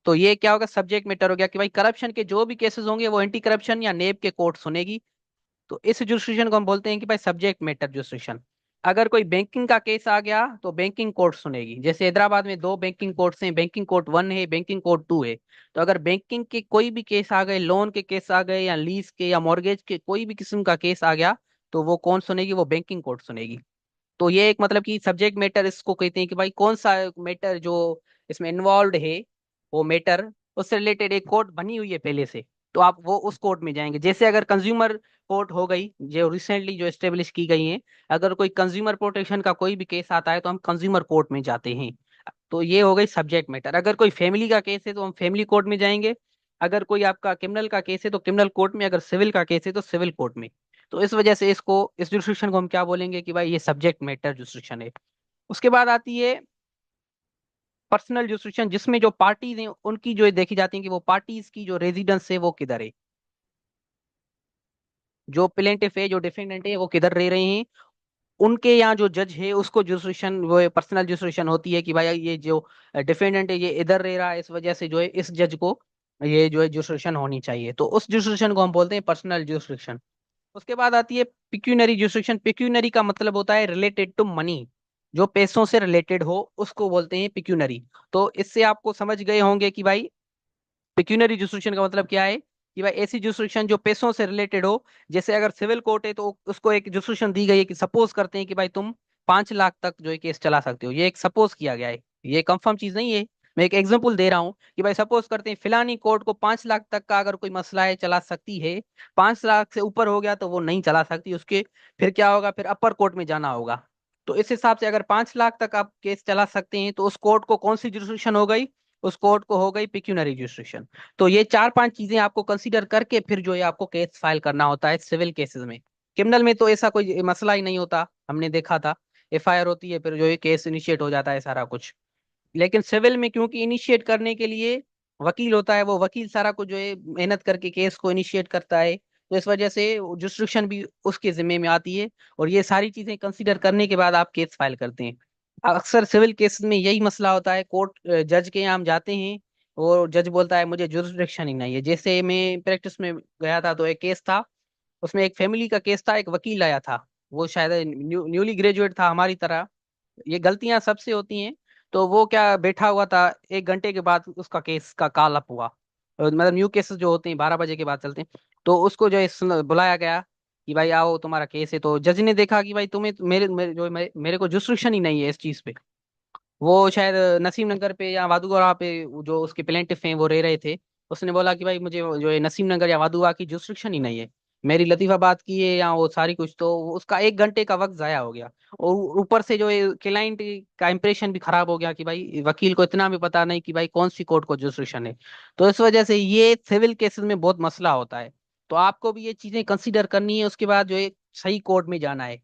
तो ये क्या होगा, सब्जेक्ट मैटर हो गया कि भाई करप्शन के जो भी केसेस होंगे वो एंटी करप्शन या नेब के कोर्ट सुनेगी। तो इस जुरिस्डिक्शन को हम बोलते हैं कि भाई सब्जेक्ट मैटर जुरिस्डिक्शन। अगर कोई बैंकिंग का केस आ गया तो बैंकिंग कोर्ट सुनेगी। जैसे हैदराबाद में दो बैंकिंग कोर्ट्स हैं, बैंकिंग कोर्ट 1 है, बैंकिंग कोर्ट 2 है। तो अगर बैंकिंग के कोई भी केस आ गए, लोन के केस आ गए या लीज के या मॉर्गेज के कोई भी किस्म का केस आ गया, तो वो कौन सुनेगी? वो बैंकिंग कोर्ट सुनेगी। तो ये एक मतलब कि सब्जेक्ट मैटर इसको कहते हैं कि भाई कौन सा मैटर जो इसमें इन्वॉल्व है, वो मैटर उससे रिलेटेड एक कोर्ट बनी हुई है पहले से, तो आप वो उस कोर्ट में जाएंगे। जैसे अगर कंज्यूमर कोर्ट हो गई जो रिसेंटली जो एस्टेब्लिश की गई है, अगर कोई कंज्यूमर प्रोटेक्शन का कोई भी केस आता है तो हम कंज्यूमर कोर्ट में जाते हैं। तो ये हो गई सब्जेक्ट मैटर। अगर कोई फैमिली का केस है तो हम फैमिली कोर्ट में जाएंगे। अगर कोई आपका क्रिमिनल का केस है तो क्रिमिनल कोर्ट में, अगर सिविल का केस है तो सिविल कोर्ट में। तो इस वजह से इसको, इस जुरिस्डिक्शन को हम क्या बोलेंगे कि भाई ये सब्जेक्ट मैटर जुरिस्डिक्शन है। उसके बाद आती है पर्सनल जुरिस्डिक्शन, जिसमें जो पार्टीज हैं उनकी जो देखी जाती है कि वो पार्टीज की जो रेजिडेंस है वो किधर है, जो प्लेंटिफ है जो डिफेंडेंट है वो किधर रह रहे हैं। उनके यहाँ जो जज है उसको जुरिस्डिक्शन, वो पर्सनल जुरिस्डिक्शन होती है कि भाई ये जो डिफेंडेंट है ये इधर रह रहा है, इस वजह से जो है इस जज को ये जो है जुरिस्डिक्शन होनी चाहिए। तो उस जुरिस्डिक्शन को हम बोलते हैं पर्सनल जुरिस्डिक्शन। उसके बाद आती है पिक्यूनरी जुरिस्डिक्शन। पिक्यूनरी का मतलब होता है रिलेटेड टू मनी, जो पैसों से रिलेटेड हो उसको बोलते हैं पिक्यूनरी। तो इससे आपको समझ गए होंगे कि भाई पिक्यूनरी जुरिस्डिक्शन का मतलब क्या है, कि भाई ऐसी जुरिस्डिक्शन जो पैसों से रिलेटेड हो। जैसे अगर सिविल कोर्ट है तो उसको एक जुरिस्डिक्शन दी गई है कि सपोज करते हैं कि भाई तुम 5 लाख तक जो है केस चला सकते हो। ये एक सपोज किया गया है, ये कंफर्म चीज नहीं है। मैं एक एग्जांपल दे रहा हूँ कि भाई सपोज करते हैं फिलानी कोर्ट को 5 लाख तक का अगर कोई मसला है चला सकती है, 5 लाख से ऊपर हो गया तो वो नहीं चला सकती। उसके फिर क्या होगा, फिर अपर कोर्ट में जाना होगा। तो इस हिसाब से अगर 5 लाख तक आप केस चला सकते हैं तो उस कोर्ट को कौन सी जुरिस्डिक्शन हो गई? उस कोर्ट को हो गई पिक्यूनरी जुरिस्डिक्शन। तो ये 4-5 चीजें आपको कंसीडर करके फिर जो है आपको केस फाइल करना होता है सिविल केसेस में। क्रिमिनल में तो ऐसा कोई मसला ही नहीं होता, हमने देखा था। एफआईआर होती है, फिर जो है केस इनिशिएट हो जाता है सारा कुछ। लेकिन सिविल में क्योंकि इनिशिएट करने के लिए वकील होता है, वो वकील सारा कुछ जो है मेहनत करके केस को इनिशिएट करता है, तो इस वजह से जुरिस्डिक्शन भी उसके जिम्मे में आती है। और ये सारी चीजें कंसीडर करने के बाद आप केस फाइल करते हैं। अक्सर सिविल केस में यही मसला होता है, कोर्ट जज के यहाँ हम जाते हैं और जज बोलता है मुझे जुरिस्डिक्शन ही नहीं है। जैसे मैं प्रैक्टिस में गया था तो एक केस था, उसमें एक फैमिली का केस था, एक वकील आया था, वो शायद न्यूली ग्रेजुएट था हमारी तरह। ये गलतियां सबसे होती हैं। तो वो क्या बैठा हुआ था, 1 घंटे के बाद उसका केस का कॉल अप हुआ। मतलब न्यू केसेस जो होते हैं 12 बजे के बाद चलते हैं। तो उसको जो है बुलाया गया कि भाई आओ तुम्हारा केस है। तो जज ने देखा कि भाई तुम्हें मेरे को जुरिस्डिक्शन ही नहीं है इस चीज पे। वो शायद नसीम नगर पे या वादुआ पे जो उसके प्लेंटिफ हैं वो रह रहे थे। उसने बोला कि भाई मुझे जो है नसीम नगर या वादुआ की जुरिस्डिक्शन ही नहीं है, मेरी लतीफाबाद की है या वो सारी कुछ। तो उसका 1 घंटे का वक्त जाया हो गया। और ऊपर से जो है क्लाइंट का इंप्रेशन भी खराब हो गया कि भाई वकील को इतना भी पता नहीं कि भाई कौन सी कोर्ट को जुरिस्डिक्शन है। तो इस वजह से ये सिविल केसेस में बहुत मसला होता है। तो आपको भी ये चीजें कंसीडर करनी है, उसके बाद जो है सही कोर्ट में जाना है।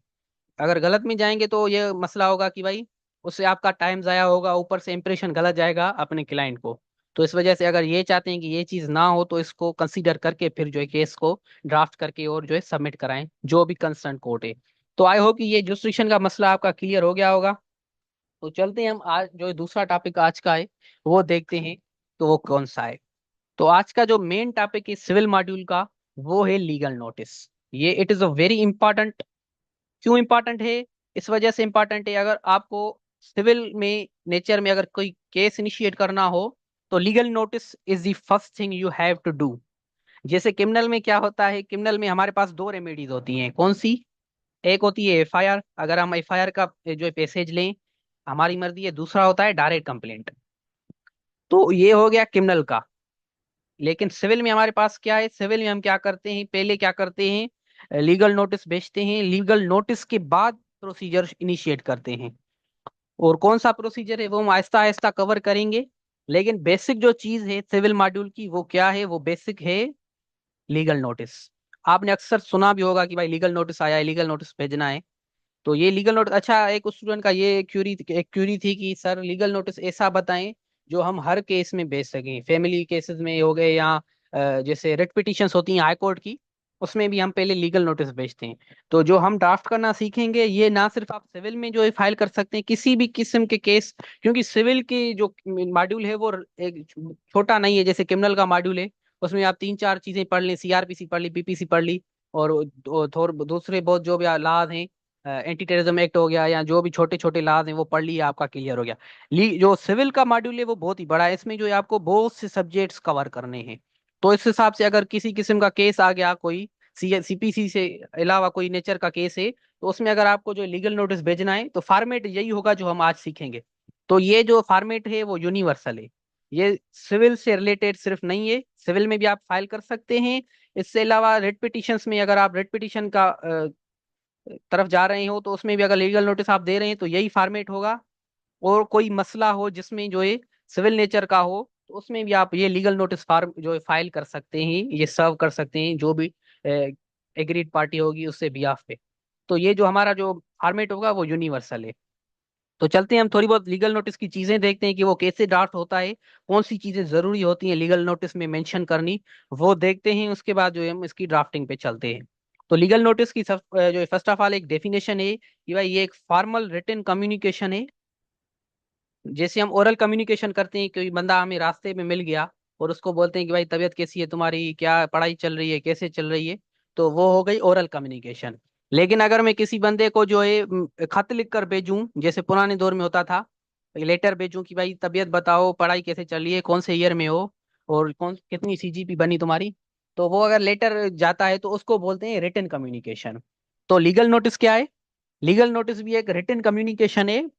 अगर गलत में जाएंगे तो ये मसला होगा कि भाई उससे आपका टाइम जाया होगा, ऊपर से इंप्रेशन गलत जाएगा अपने क्लाइंट को। तो इस वजह से अगर ये चाहते हैं कि ये चीज ना हो तो इसको कंसीडर करके फिर जो है केस को ड्राफ्ट करके और जो है सबमिट कराएं जो भी कंसर्न कोर्ट है। तो आई होप कि ये जुरिस्डिक्शन का मसला आपका क्लियर हो गया होगा। तो चलते हैं हम आज जो है दूसरा टॉपिक आज का है वो देखते हैं, तो वो कौन सा है। तो आज का जो मेन टॉपिक है सिविल मॉड्यूल का, वो है लीगल नोटिस। ये it is a very important. क्यों इंपॉर्टेंट है? इस वजह से इंपॉर्टेंट है, अगर आपको सिविल में नेचर में अगर कोई केस इनिशिएट करना हो तो legal notice is the first thing you have to do. जैसे क्रिमिनल में क्या होता है, क्रिमिनल में हमारे पास दो रेमेडीज होती हैं। कौन सी? एक होती है एफआईआर, अगर हम एफआईआर का जो है पैसेज लें हमारी मर्जी है। दूसरा होता है डायरेक्ट कंप्लेंट। तो ये हो गया क्रिमिनल का। लेकिन सिविल में हमारे पास क्या है, सिविल में हम क्या करते हैं, पहले क्या करते हैं, लीगल नोटिस भेजते हैं, लीगल नोटिस के बाद प्रोसीजर इनिशिएट करते हैं। और कौन सा प्रोसीजर है वो हम आहिस्ता आहिस्ता कवर करेंगे। लेकिन बेसिक जो चीज है सिविल मॉड्यूल की वो क्या है, वो बेसिक है लीगल नोटिस। आपने अक्सर सुना भी होगा कि भाई लीगल नोटिस आया है, लीगल नोटिस भेजना है। तो ये लीगल नोटिस, अच्छा एक स्टूडेंट का ये क्यूरी थी कि सर लीगल नोटिस ऐसा बताएं जो हम हर केस में भेज सकें, फैमिली केसेस में हो गए या जैसे रिट पिटिशंस होती हैं हाई कोर्ट की, उसमें भी हम पहले लीगल नोटिस भेजते हैं। तो जो हम ड्राफ्ट करना सीखेंगे, ये ना सिर्फ आप सिविल में जो है फाइल कर सकते हैं किसी भी किस्म के केस, क्योंकि सिविल की जो मॉड्यूल है वो एक छोटा नहीं है जैसे क्रिमिनल का मॉड्यूल है। उसमें आप तीन चार चीजें पढ़ ली, सीआरपीसी पढ़ ली, पीपीसी पढ़ ली, और थोड़े दूसरे बहुत जो भी लॉज हैं, एंटी टेररिज्म एक्ट हो गया, या जो भी छोटे छोटे लॉज हैं वो पढ़ लिए, आपका क्लियर हो गया। जो सिविल का मॉड्यूल है वो बहुत ही बड़ा है, इसमें जो है आपको बहुत से सब्जेक्ट्स कवर करने हैं। तो इस हिसाब से अगर किसी किस्म का केस आ गया, कोई सीपीसी से अलावा कोई नेचर का केस है, तो उसमें अगर आपको जो लीगल नोटिस भेजना है तो फॉर्मेट यही होगा जो हम आज सीखेंगे। तो ये जो फॉर्मेट है वो यूनिवर्सल है, ये सिविल से रिलेटेड सिर्फ नहीं है, सिविल में भी आप फाइल कर सकते हैं। इससे अलावा रेड पिटिशंस में अगर आप रेड पिटिशन का तरफ जा रहे हो, तो उसमें भी अगर लीगल नोटिस आप दे रहे हैं तो यही फॉर्मेट होगा। और कोई मसला हो जिसमें जो है सिविल नेचर का हो, तो उसमें भी आप ये लीगल नोटिस फॉर्म जो है फाइल कर सकते हैं, ये सर्व कर सकते हैं जो भी एग्रीड पार्टी होगी उससे बिहाफ पे। तो ये जो हमारा जो फॉर्मेट होगा वो यूनिवर्सल है। तो चलते हैं हम थोड़ी बहुत लीगल नोटिस की चीजें देखते हैं कि वो कैसे ड्राफ्ट होता है, कौन सी चीजें जरूरी होती हैं लीगल नोटिस में मेंशन करनी, वो देखते हैं। उसके बाद जो है हम इसकी ड्राफ्टिंग पे चलते हैं। तो लीगल नोटिस की जो फर्स्ट ऑफ ऑल एक डेफिनेशन है कि भाई ये एक फॉर्मल रिटन कम्युनिकेशन है। जैसे हम ओरल कम्युनिकेशन करते हैं, कोई बंदा हमें रास्ते में मिल गया और उसको बोलते हैं कि भाई तबीयत कैसी है तुम्हारी, क्या पढ़ाई चल रही है, कैसे चल रही है, तो वो हो गई ओरल कम्युनिकेशन। लेकिन अगर मैं किसी बंदे को जो है खत लिख कर भेजूं, जैसे पुराने दौर में होता था, लेटर भेजूं कि भाई तबीयत बताओ, पढ़ाई कैसे चल रही है, कौन से ईयर में हो, और कौन कितनी सीजीपी बनी तुम्हारी, तो वो अगर लेटर जाता है तो उसको बोलते हैं रिटन कम्युनिकेशन। तो लीगल नोटिस क्या है? लीगल नोटिस भी एक रिटन कम्युनिकेशन है,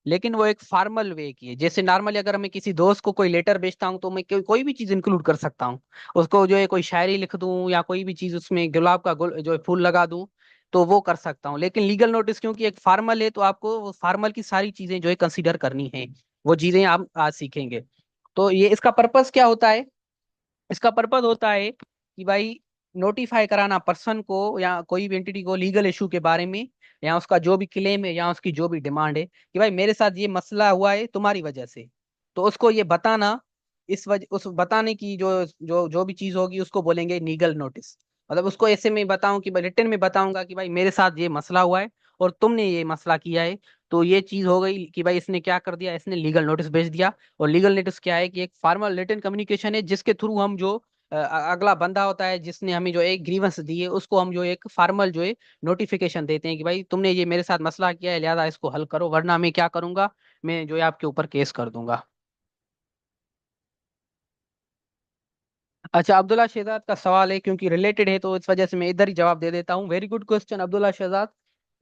लेकिन वो एक फॉर्मल वे की है। जैसे नॉर्मली अगर मैं किसी दोस्त को कोई लेटर भेजता हूँ तो मैं कोई भी चीज इंक्लूड कर सकता हूँ, उसको जो है कोई शायरी लिख दूं या कोई भी चीज उसमें गुलाब का जो है फूल लगा दूं, तो वो कर सकता हूँ। लेकिन लीगल नोटिस क्योंकि एक फॉर्मल है, तो आपको वो फॉर्मल की सारी चीजें जो है कंसीडर करनी है, वो चीजें आप आज सीखेंगे। तो ये इसका पर्पस क्या होता है? इसका पर्पस होता है कि भाई नोटिफाई कराना पर्सन को या कोई भी एंटिटी को लीगल इशू के बारे में, या उसका जो भी क्लेम है या उसकी जो भी डिमांड है कि भाई मेरे साथ ये मसला हुआ है तुम्हारी वजह से, तो उसको ये बताना। इस वजह उस बताने की जो भी चीज होगी उसको बोलेंगे लीगल नोटिस। मतलब उसको ऐसे में बताऊं कि भाई रिटर्न में बताऊंगा कि भाई मेरे साथ ये मसला हुआ है और तुमने ये मसला किया है, तो ये चीज हो गई कि भाई इसने क्या कर दिया, इसने लीगल नोटिस भेज दिया। और लीगल नोटिस क्या है कि एक फॉर्मल रिटन कम्युनिकेशन है जिसके थ्रू हम जो अगला बंदा होता है जिसने हमें जो एक ग्रीवेंस दी है, उसको हम जो एक फॉर्मल जो है नोटिफिकेशन देते हैं कि भाई तुमने ये मेरे साथ मसला किया है, लिहाजा इसको हल करो, वरना मैं क्या करूंगा, मैं जो है आपके ऊपर केस कर दूंगा। अच्छा, अब्दुल्ला शहजाद का सवाल है, क्योंकि रिलेटेड है तो इस वजह से मैं इधर ही जवाब दे देता हूँ। Very good question Abdullah Shahzad.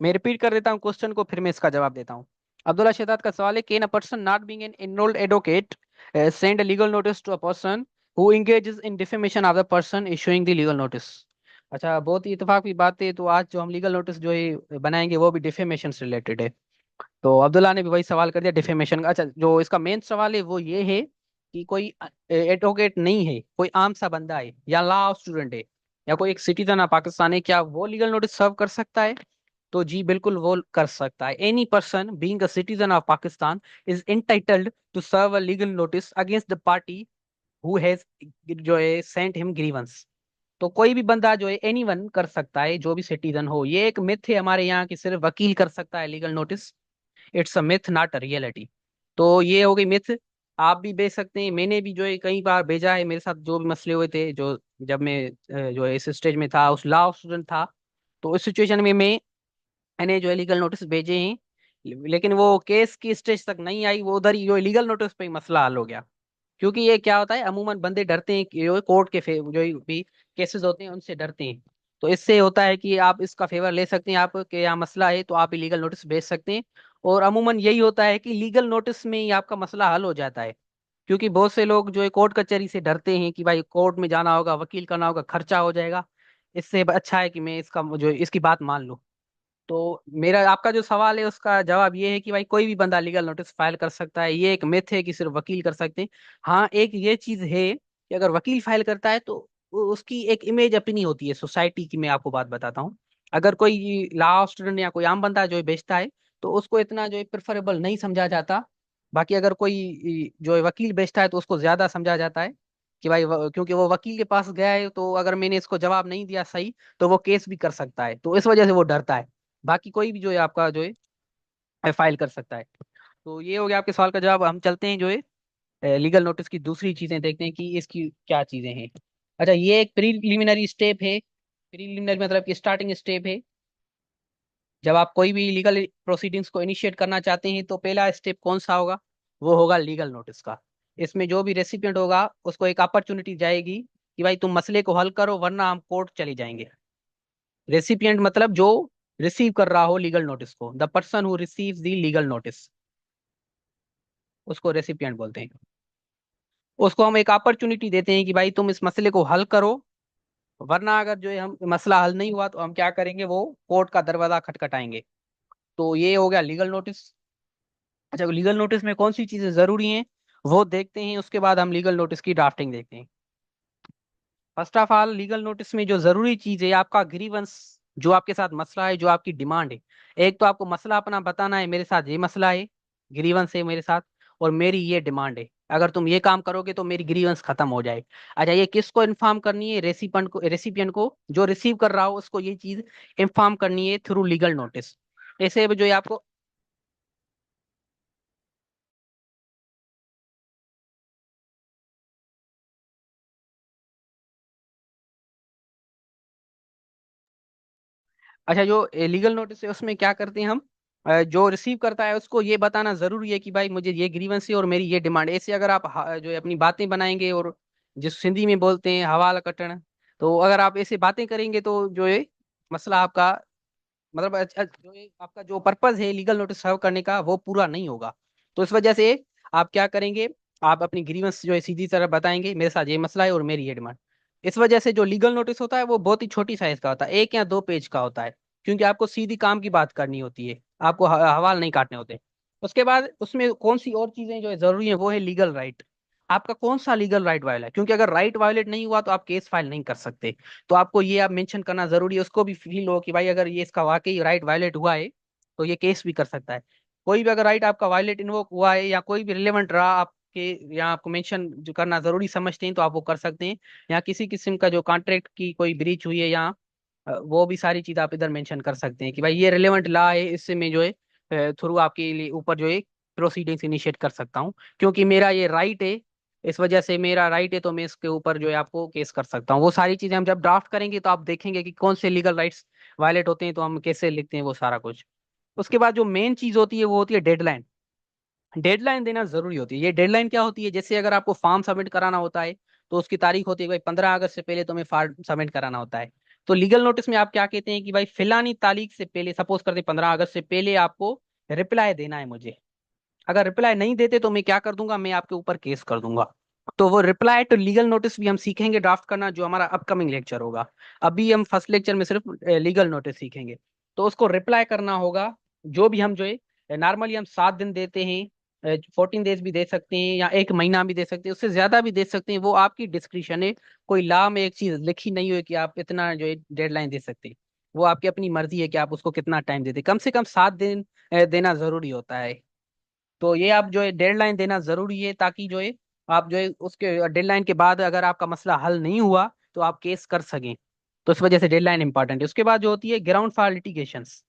मैं रिपीट कर देता हूँ क्वेश्चन को, फिर मैं इसका जवाब देता हूँ। अब्दुल्ला शहजाद का सवाल है, can a person not being an enrolled advocate send a legal notice to a person who engages in defamation of the person issuing the legal notice? अच्छा, बहुत ही इत्तेफाक की बात है। तो आज जो हम लीगल नोटिस जो है बनाएंगे वो भी डिफेमेशन से रिलेटेड है। तो अब्दुल्ला ने भी वही सवाल कर दिया डिफेमेशन का। अच्छा, जो इसका मेन सवाल है वो ये है कि कोई एडवोकेट नहीं है, कोई आम सा बंदा है या लॉ स्टूडेंट है या कोई एक सिटीजन है पाकिस्तान है, क्या वो लीगल नोटिस सर्व कर सकता है? तो जी बिल्कुल वो कर सकता है। Any person being a citizen of Pakistan is entitled to serve a legal notice against the party who has जो है सेंट हिम ग्रीवेंस। तो कोई भी बंदा जो है एनी वन कर सकता है, जो भी सिटीजन हो। ये एक मिथ है हमारे यहाँ की सिर्फ वकील कर सकता है legal notice. It's a myth not a reality. तो ये हो गई मिथ। आप भी भेज सकते हैं, मैंने भी जो है कई बार भेजा है, मेरे साथ जो भी मसले हुए थे, जो जब मैं जो है इस स्टेज में था, उस लॉ स्टूडेंट था, तो इस सिचुएशन में मैंने जो है लीगल नोटिस भेजे हैं। लेकिन वो केस की स्टेज तक नहीं आई, वो उधर ही जो लीगल नोटिस पे ही मसला हल हो गया। क्योंकि ये क्या होता है, अमूमन बंदे डरते हैं कि जो कोर्ट के जो भी केसेस होते हैं उनसे डरते हैं। तो इससे होता है कि आप इसका फेवर ले सकते हैं, आप के यहाँ मसला है तो आप लीगल नोटिस भेज सकते हैं। और अमूमन यही होता है कि लीगल नोटिस में ही आपका मसला हल हो जाता है। क्योंकि बहुत से लोग जो है कोर्ट कचहरी से डरते हैं कि भाई कोर्ट में जाना होगा, वकील करना होगा, खर्चा हो जाएगा। इससे अच्छा है कि मैं इसका जो इसकी बात मान लूँ। तो मेरा आपका जो सवाल है उसका जवाब ये है कि भाई कोई भी बंदा लीगल नोटिस फाइल कर सकता है। ये एक मिथ है कि सिर्फ वकील कर सकते हैं। हाँ, एक ये चीज है कि अगर वकील फाइल करता है तो उसकी एक इमेज अपनी होती है सोसाइटी की। मैं आपको बात बताता हूँ, अगर कोई लॉ स्टूडेंट या कोई आम बंदा जो है बेचता है, तो उसको इतना जो है प्रेफरेबल नहीं समझा जाता। बाकी अगर कोई जो है वकील बेचता है तो उसको ज्यादा समझा जाता है। कि भाई क्योंकि वो वकील के पास गया है, तो अगर मैंने इसको जवाब नहीं दिया सही तो वो केस भी कर सकता है, तो इस वजह से वो डरता है। बाकी कोई भी जो है आपका जो है फाइल कर सकता है। तो ये हो गया आपके सवाल का जवाब। हम चलते हैं जो है लीगल नोटिस की दूसरी चीजें देखते हैं कि इसकी क्या चीजें हैं। अच्छा, ये एक प्रीलिमिनरी स्टेप है। प्रीलिमिनरी मतलब कि स्टार्टिंग स्टेप है। जब आप कोई भी लीगल प्रोसीडिंग्स को इनिशिएट करना चाहते हैं तो पहला स्टेप कौन सा होगा? वो होगा लीगल नोटिस का। इसमें जो भी रेसिपिएंट होगा उसको एक अपॉर्चुनिटी जाएगी कि भाई तुम मसले को हल करो वरना हम कोर्ट चले जाएंगे। रेसिपिएंट मतलब जो रिसीव कर रहा हो लीगल नोटिस को, the person who receives the legal notice, उसको रेसिपिएंट बोलते हैं। उसको हम एक अपॉर्चुनिटी देते हैं कि भाई तुम इस मसले को हल करो, वरना अगर जो है हम मसला हल नहीं हुआ तो हम क्या करेंगे, वो कोर्ट का दरवाजा खटखटाएंगे। तो ये हो गया लीगल नोटिस। अच्छा, लीगल नोटिस में कौन सी चीजें जरूरी हैं वो देखते हैं, उसके बाद हम लीगल नोटिस की ड्राफ्टिंग देखते हैं। First of all, legal notice में जो जरूरी चीज है आपका ग्रीवेंस, जो आपके साथ मसला है, जो आपकी डिमांड है। एक तो आपको मसला अपना बताना है, मेरे साथ ये मसला है, ग्रीवेंस है मेरे साथ, और मेरी ये डिमांड है। अगर तुम ये काम करोगे तो मेरी ग्रीवेंस खत्म हो जाए। अच्छा, ये किसको इन्फॉर्म करनी है? रेसिपिएंट को, जो रिसीव कर रहा हो उसको ये चीज इन्फॉर्म करनी है थ्रू लीगल नोटिस। ऐसे जो है आपको। अच्छा, जो लीगल नोटिस है उसमें क्या करते हैं हम, जो रिसीव करता है उसको ये बताना जरूरी है कि भाई मुझे ये ग्रीवेंस है और मेरी ये डिमांड है। ऐसे अगर आप जो है अपनी बातें बनाएंगे, और जिस हिंदी में बोलते हैं हवाला कटन, तो अगर आप ऐसे बातें करेंगे तो जो है मसला आपका, मतलब जो ये आपका जो पर्पज है लीगल नोटिस सर्व करने का वो पूरा नहीं होगा। तो इस वजह से आप क्या करेंगे, आप अपनी ग्रीवेंस जो है सीधी तरह बताएंगे, मेरे साथ ये मसला है और मेरी ये डिमांड। इस वजह से जो लीगल नोटिस होता है वो बहुत ही छोटी साइज का होता है, 1 या 2 पेज का होता है, क्योंकि आपको सीधी काम की बात करनी होती है, आपको हवाल नहीं काटने होते। उसके बाद उसमें कौन सी और चीजें जो है जरूरी है, वो है लीगल राइट। आपका कौन सा लीगल राइट वायलेट है, क्योंकि अगर राइट वायलेट नहीं हुआ तो आप केस फाइल नहीं कर सकते। तो आपको ये आप मेंशन करना जरूरी है, उसको भी फील हो कि भाई अगर ये इसका वाकई राइट वायलेट हुआ है तो ये केस भी कर सकता है। कोई भी अगर राइट आपका वायलेट इन्वोक हुआ है या कोई भी रिलेवेंट रहा आपके, या आपको मेंशन जो करना जरूरी समझते हैं तो आप वो कर सकते हैं। या किसी किस्म का जो कॉन्ट्रैक्ट की कोई ब्रीच हुई है, या वो भी सारी चीज आप इधर मेंशन कर सकते हैं कि भाई ये रिलेवेंट लॉ है, इससे मैं जो है थ्रू आपके लिए ऊपर जो है प्रोसीडिंग्स इनिशिएट कर सकता हूँ, क्योंकि मेरा ये राइट है। इस वजह से मेरा राइट है तो मैं इसके ऊपर जो है आपको केस कर सकता हूँ। वो सारी चीजें हम जब ड्राफ्ट करेंगे तो आप देखेंगे कि कौन से लीगल राइट्स वायलेट होते हैं, तो हम कैसे लिखते हैं वो सारा कुछ। उसके बाद जो मेन चीज होती है वो होती है डेडलाइन। डेडलाइन देना जरूरी होती है। ये डेडलाइन क्या होती है, जैसे अगर आपको फॉर्म सबमिट कराना होता है तो उसकी तारीख होती है भाई 15 अगस्त से पहले तुम्हें फॉर्म सबमिट कराना होता है। तो लीगल नोटिस में आप क्या कहते हैं कि भाई फिलानी तारीख से पहले, सपोज करते 15 अगस्त से पहले आपको रिप्लाई देना है मुझे। अगर रिप्लाई नहीं देते तो मैं क्या कर दूंगा, मैं आपके ऊपर केस कर दूंगा। तो वो रिप्लाई टू लीगल नोटिस भी हम सीखेंगे ड्राफ्ट करना, जो हमारा अपकमिंग लेक्चर होगा। अभी हम फर्स्ट लेक्चर में सिर्फ लीगल नोटिस सीखेंगे। तो उसको रिप्लाई करना होगा। जो भी हम जो है नॉर्मली हम 7 दिन देते हैं, 14 डेज भी दे सकते हैं, या 1 महीना भी दे सकते हैं, उससे ज्यादा भी दे सकते हैं, वो आपकी डिस्क्रिप्शन है। कोई लॉ में एक चीज लिखी नहीं हुई कि आप इतना जो है डेडलाइन दे सकते हैं। वो आपकी अपनी मर्जी है कि आप उसको कितना टाइम देते हैं। कम से कम 7 दिन देना जरूरी होता है। तो ये आप जो है डेडलाइन देना जरूरी है, ताकि जो है आप जो है उसके डेडलाइन के बाद अगर आपका मसला हल नहीं हुआ तो आप केस कर सकें। तो इस वजह से डेडलाइन इंपॉर्टेंट है। उसके बाद जो होती है ग्राउंड फॉर लिटिगेशंस,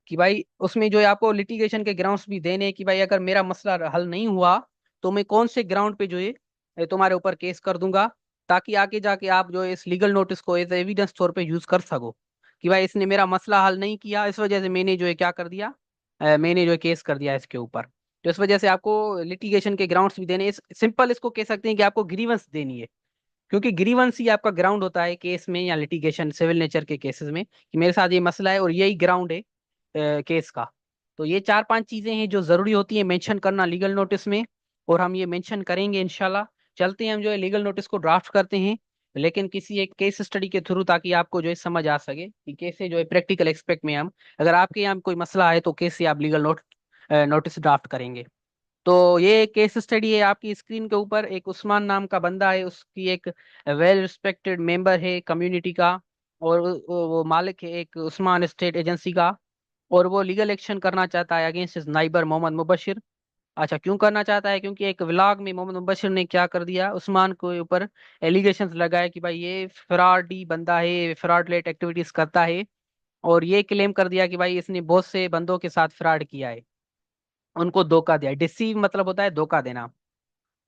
कि भाई उसमें जो है आपको लिटिगेशन के ग्राउंड्स भी देने हैं कि भाई अगर मेरा मसला हल नहीं हुआ तो मैं कौन से ग्राउंड पे जो है तुम्हारे ऊपर केस कर दूंगा, ताकि आगे जाके आप जो है इस लीगल नोटिस को एज एविडेंस तौर पे यूज कर सको कि भाई इसने मेरा मसला हल नहीं किया, इस वजह से मैंने जो है क्या कर दिया, मैंने जो है केस कर दिया इसके ऊपर। तो इस वजह से आपको लिटिगेशन के ग्राउंड्स भी देने, सिंपल इसको कह सकते हैं कि आपको ग्रीवेंस देनी है, क्योंकि ग्रीवेंस ही आपका ग्राउंड होता है केस में या लिटिगेशन सिविल नेचर के केसेस में, कि मेरे साथ ये मसला है और यही ग्राउंड है केस का। तो ये 4-5 चीजें हैं जो जरूरी होती है मेंशन करना लीगल नोटिस में, और हम ये मेंशन करेंगे इंशाल्लाह। चलते हैं हम जो है लीगल नोटिस को ड्राफ्ट करते हैं, लेकिन किसी एक केस स्टडी के थ्रू, ताकि आपको जो है समझ आ सके कि कैसे जो है प्रैक्टिकल एक्सपेक्ट में हम, अगर आपके यहाँ कोई मसला है तो कैसे आप लीगल नोटिस ड्राफ्ट करेंगे। तो ये केस स्टडी है आपकी स्क्रीन के ऊपर। एक उस्मान नाम का बंदा है, उसकी एक वेल रिस्पेक्टेड मेंबर है कम्युनिटी का, और वो मालिक है एक उस्मान स्टेट एजेंसी का, और वो लीगल एक्शन करना चाहता है against his neighbour Mohammad Mubashir. अच्छा, क्यों करना चाहता है? क्योंकि एक व्लॉग में मोहम्मद मुबशिर ने क्या कर दिया, उस्मान के ऊपर एलिगेशंस लगाए कि भाई ये फ्रॉडी बंदा है, ये फ्रॉडलेट एक्टिविटीज करता है। और ये क्लेम कर दिया कि भाई इसने बहुत से बंदों के साथ फ्रॉड किया है, उनको धोखा दिया। डिसीव मतलब होता है धोखा देना।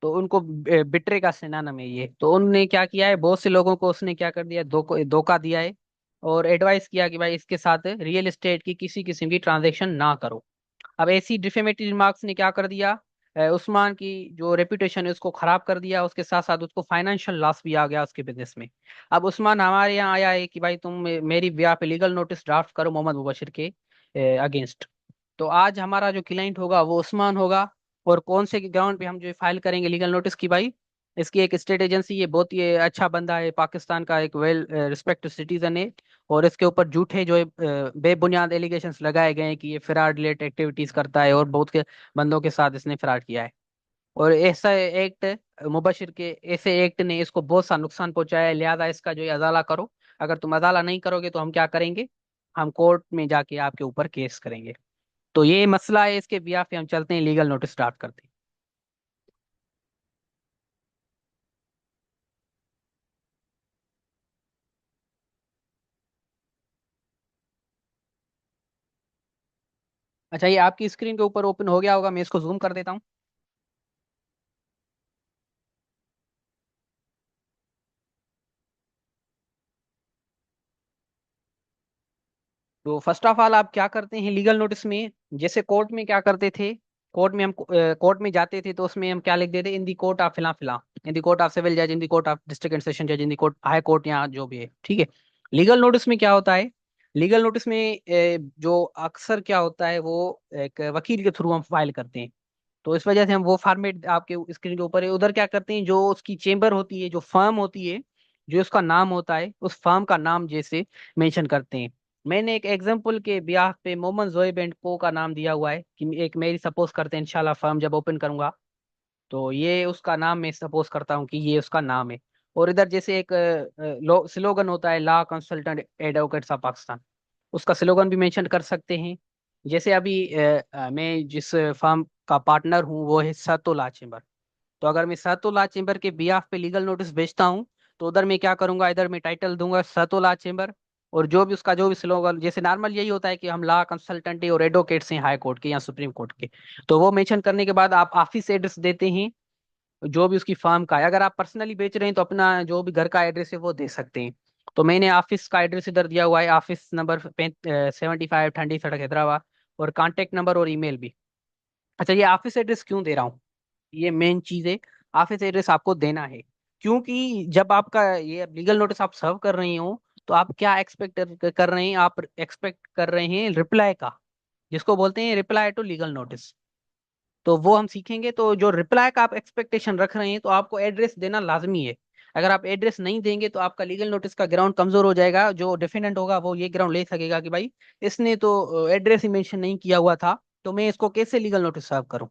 तो उनको बिट्रे का सिनोनिम है ये। तो उनने क्या किया है, बहुत से लोगों को उसने क्या कर दिया, धोखा दिया है। और एडवाइस किया कि भाई इसके साथ रियल एस्टेट की किसी किस्म की ट्रांजेक्शन ना करो। अब ऐसी डिफेमेटरी रिमार्क्स ने क्या कर दिया, उस्मान की जो रेपुटेशन है उसको खराब कर दिया, उसके साथ साथ उसको फाइनेंशियल लॉस भी आ गया उसके बिजनेस में। अब उस्मान हमारे यहाँ आया है कि भाई तुम मेरी ब्याह पे लीगल नोटिस ड्राफ्ट करो मोहम्मद मुबशिर के अगेंस्ट। तो आज हमारा जो क्लाइंट होगा वो उस्मान होगा। और कौन से ग्राउंड पे हम जो फाइल करेंगे लीगल नोटिस की भाई, इसकी एक स्टेट एजेंसी, ये बहुत ही अच्छा बंदा है, पाकिस्तान का एक वेल रिस्पेक्टेड सिटीजन है। और इसके ऊपर झूठे जो है, बेबुनियाद एलिगेशंस लगाए गए हैं कि ये फ्रॉड रिलेटेड एक्टिविटीज करता है और बहुत के बंदों के साथ इसने फ्रॉड किया है। और ऐसा एक्ट, मुबशिर के ऐसे एक्ट ने इसको बहुत सा नुकसान पहुंचाया है, लिहाजा इसका जो है अदाला करो। अगर तुम अदाला नहीं करोगे तो हम क्या करेंगे, हम कोर्ट में जाके आपके ऊपर केस करेंगे। तो ये मसला है, इसके बिहाफ पे हम चलते हैं, लीगल नोटिस ड्राफ्ट करते हैं। अच्छा, ये आपकी स्क्रीन के ऊपर ओपन हो गया होगा, मैं इसको जूम कर देता हूँ। तो फर्स्ट ऑफ ऑल आप क्या करते हैं लीगल नोटिस में, जैसे कोर्ट में क्या करते थे, कोर्ट में हम कोर्ट में जाते थे तो उसमें हम क्या लिख देते, इन दी कोर्ट ऑफ फिला फिला, in the court of civil जज, in the court of district and session जज, in the court high court, यहाँ जो भी है, ठीक है। लीगल नोटिस में क्या होता है, लीगल नोटिस में जो अक्सर क्या होता है वो एक वकील के थ्रू हम फाइल करते हैं। तो इस वजह से हम वो फॉर्मेट आपके स्क्रीन के ऊपर है, उधर क्या करते हैं, जो उसकी चेंबर होती है, जो फर्म होती है, जो उसका नाम होता है, उस फर्म का नाम जैसे मेंशन करते हैं। मैंने एक एग्जांपल के ब्याह पे मोहम्मद जोएब एंड को का नाम दिया हुआ है कि एक मेरी सपोज करते हैं इंशाल्लाह फर्म जब ओपन करूंगा तो ये उसका नाम मैं सपोज करता हूँ कि ये उसका नाम है। और इधर जैसे एक स्लोगन होता है, law consultant advocates of Pakistan, उसका स्लोगन भी मेंशन कर सकते हैं। जैसे अभी मैं जिस फर्म का पार्टनर हूँ वो है सतुला चेम्बर। तो अगर मैं सतुला चेम्बर के बिहाफ पे लीगल नोटिस भेजता हूँ तो उधर मैं क्या करूंगा, इधर मैं टाइटल दूंगा सतुला चेम्बर। और जो भी उसका जो भी स्लोगन, जैसे नॉर्मल यही होता है कि हम लॉ कंसल्टेंट और एडवोकेट्स हैं हाई कोर्ट के या सुप्रीम कोर्ट के। तो वो मेंशन करने के बाद आप ऑफिस एड्रेस देते हैं जो भी उसकी फर्म का है। अगर आप पर्सनली बेच रहे हैं तो अपना जो भी घर का एड्रेस है वो दे सकते हैं। तो मैंने ऑफिस का एड्रेस इधर दिया हुआ है, ऑफिस नंबर 75 ठंडी सड़क हैदराबाद, और कांटेक्ट नंबर और ईमेल भी। अच्छा, ये ऑफिस एड्रेस क्यों दे रहा हूँ, ये मेन चीज है। ऑफिस एड्रेस आपको देना है क्योंकि जब आपका ये लीगल नोटिस आप सर्व कर रही हो तो आप क्या एक्सपेक्ट कर रहे हैं, आप एक्सपेक्ट कर रहे हैं रिप्लाई का, जिसको बोलते हैं रिप्लाई टू लीगल नोटिस। तो वो हम सीखेंगे। तो जो रिप्लाई का आप एक्सपेक्टेशन रख रहे हैं तो आपको एड्रेस देना लाजमी है। अगर आप एड्रेस नहीं देंगे तो आपका लीगल नोटिस का ग्राउंड कमजोर हो जाएगा। जो डिफेंडेंट होगा वो ये ग्राउंड ले सकेगा कि भाई इसने तो एड्रेस ही मेंशन नहीं किया हुआ था, तो मैं इसको कैसे लीगल नोटिस सर्व करूं।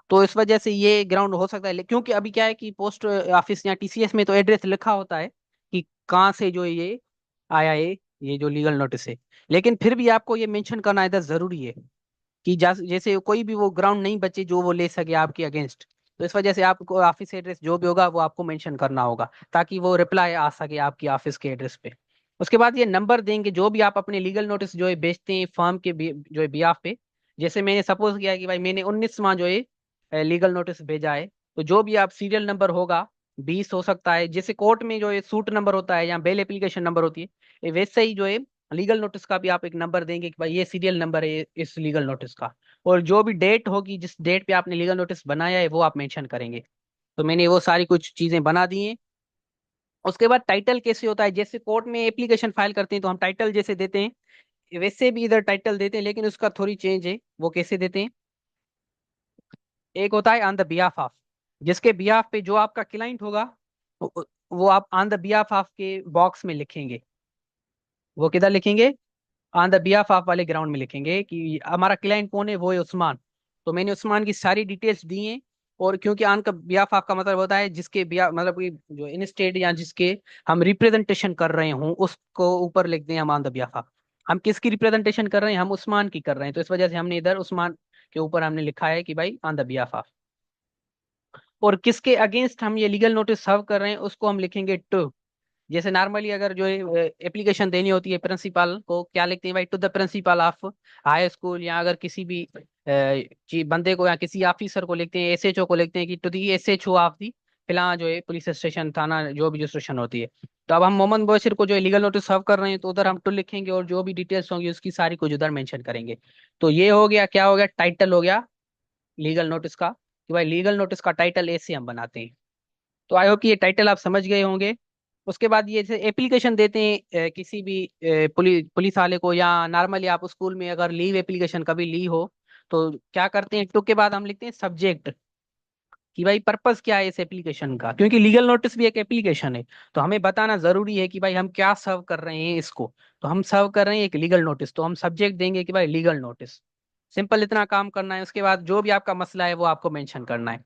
तो इस वजह से ये ग्राउंड हो सकता है, क्योंकि अभी क्या है कि पोस्ट ऑफिस या टीसीएस में तो एड्रेस लिखा होता है कि कहाँ से जो ये आया है, ये जो लीगल नोटिस है। लेकिन फिर भी आपको ये मेंशन करना इधर जरूरी है कि जैसे कोई भी वो ग्राउंड नहीं बचे जो वो ले सके आपके अगेंस्ट। तो इस वजह से आपको ऑफिस एड्रेस जो भी होगा वो आपको मेंशन करना होगा ताकि वो रिप्लाई आ सके आपकी ऑफिस के एड्रेस पे। उसके बाद ये नंबर देंगे जो भी आप अपने लीगल नोटिस जो है भेजते हैं फर्म के जो है बिहाफ पे। जैसे मैंने सपोज किया कि भाई मैंने 19वां जो है लीगल नोटिस भेजा है, तो जो भी आप सीरियल नंबर होगा 20 हो सकता है, जैसे कोर्ट में जो है सूट नंबर होता है या बेल एप्लीकेशन नंबर होती है, वैसे ही जो है लीगल नोटिस का भी आप एक नंबर देंगे कि भाई ये सीरियल नंबर है इस लीगल नोटिस का। और जो भी डेट होगी जिस डेट पे आपने लीगल नोटिस बनाया है वो आप मेंशन करेंगे। तो मैंने वो सारी कुछ चीजें बना दी हैं। उसके बाद टाइटल कैसे होता है, जैसे कोर्ट में एप्लीकेशन फाइल करते हैं तो हम टाइटल जैसे देते हैं वैसे भी इधर टाइटल देते हैं, लेकिन उसका थोड़ी चेंज है। वो कैसे देते हैं, एक होता है ऑन द बिहाफ ऑफ, जिसके बिहाफ पे जो आपका क्लाइंट होगा वो आप ऑन द बिहाफ ऑफ के बॉक्स में लिखेंगे। वो किधर लिखेंगे, ऑन द बिहाफ ऑफ वाले ग्राउंड में लिखेंगे कि हमारा क्लाइंट कौन है, वो है उस्मान। तो मैंने उस्मान की सारी डिटेल्स दी हैं। और क्योंकि ऑन का बिहाफ ऑफ का मतलब होता है जिसके बिहाफ, मतलब कि जो इन स्टेट या जिसके हम रिप्रेजेंटेशन कर रहे हूँ उसको ऊपर लिख दें हम ऑन द बिहाफ ऑफ। हम किसकी रिप्रेजेंटेशन कर रहे हैं, हम उस्मान की कर रहे हैं, तो इस वजह से हमने इधर उस्मान के ऊपर हमने लिखा है कि भाई ऑन द बिहाफ ऑफ। और किसके अगेंस्ट हम ये लीगल नोटिस सर्व कर रहे हैं उसको हम लिखेंगे टू। जैसे नॉर्मली अगर जो एप्लीकेशन देनी होती है प्रिंसिपल को, क्या लिखते हैं भाई, to the principal of high school, या अगर किसी भी बंदे को या किसी ऑफिसर को लिखते हैं, एसएचओ को लिखते हैं कि to the SHO of the फिलहाल जो है पुलिस स्टेशन थाना जो भी जो स्टेशन होती है। तो अब हम मोहम्मद मुबशिर को जो है लीगल नोटिस सर्व कर रहे हैं तो उधर हम टू लिखेंगे और जो भी डिटेल्स होंगी उसकी सारी कुछ उधर मेंशन करेंगे। तो ये हो गया, क्या हो गया, टाइटल हो गया लीगल नोटिस का, कि भाई लीगल नोटिस का टाइटल ऐसे हम बनाते हैं। तो आई होप कि ये टाइटल आप समझ गए होंगे। उसके बाद ये जैसे एप्लीकेशन देते हैं किसी भी पुलिस वाले को, या नॉर्मली आप स्कूल में अगर लीव एप्लीकेशन कभी ली हो तो क्या करते हैं, टू के बाद हम लिखते हैं सब्जेक्ट, कि भाई पर्पस क्या है इस एप्लीकेशन का, क्योंकि लीगल नोटिस भी एक एप्लीकेशन है। तो हमें बताना जरूरी है कि भाई हम क्या सर्व कर रहे हैं इसको। तो हम सर्व कर रहे हैं एक लीगल नोटिस, तो हम सब्जेक्ट देंगे कि भाई लीगल नोटिस। सिंपल इतना काम करना है। उसके बाद जो भी आपका मसला है वो आपको मेंशन करना है।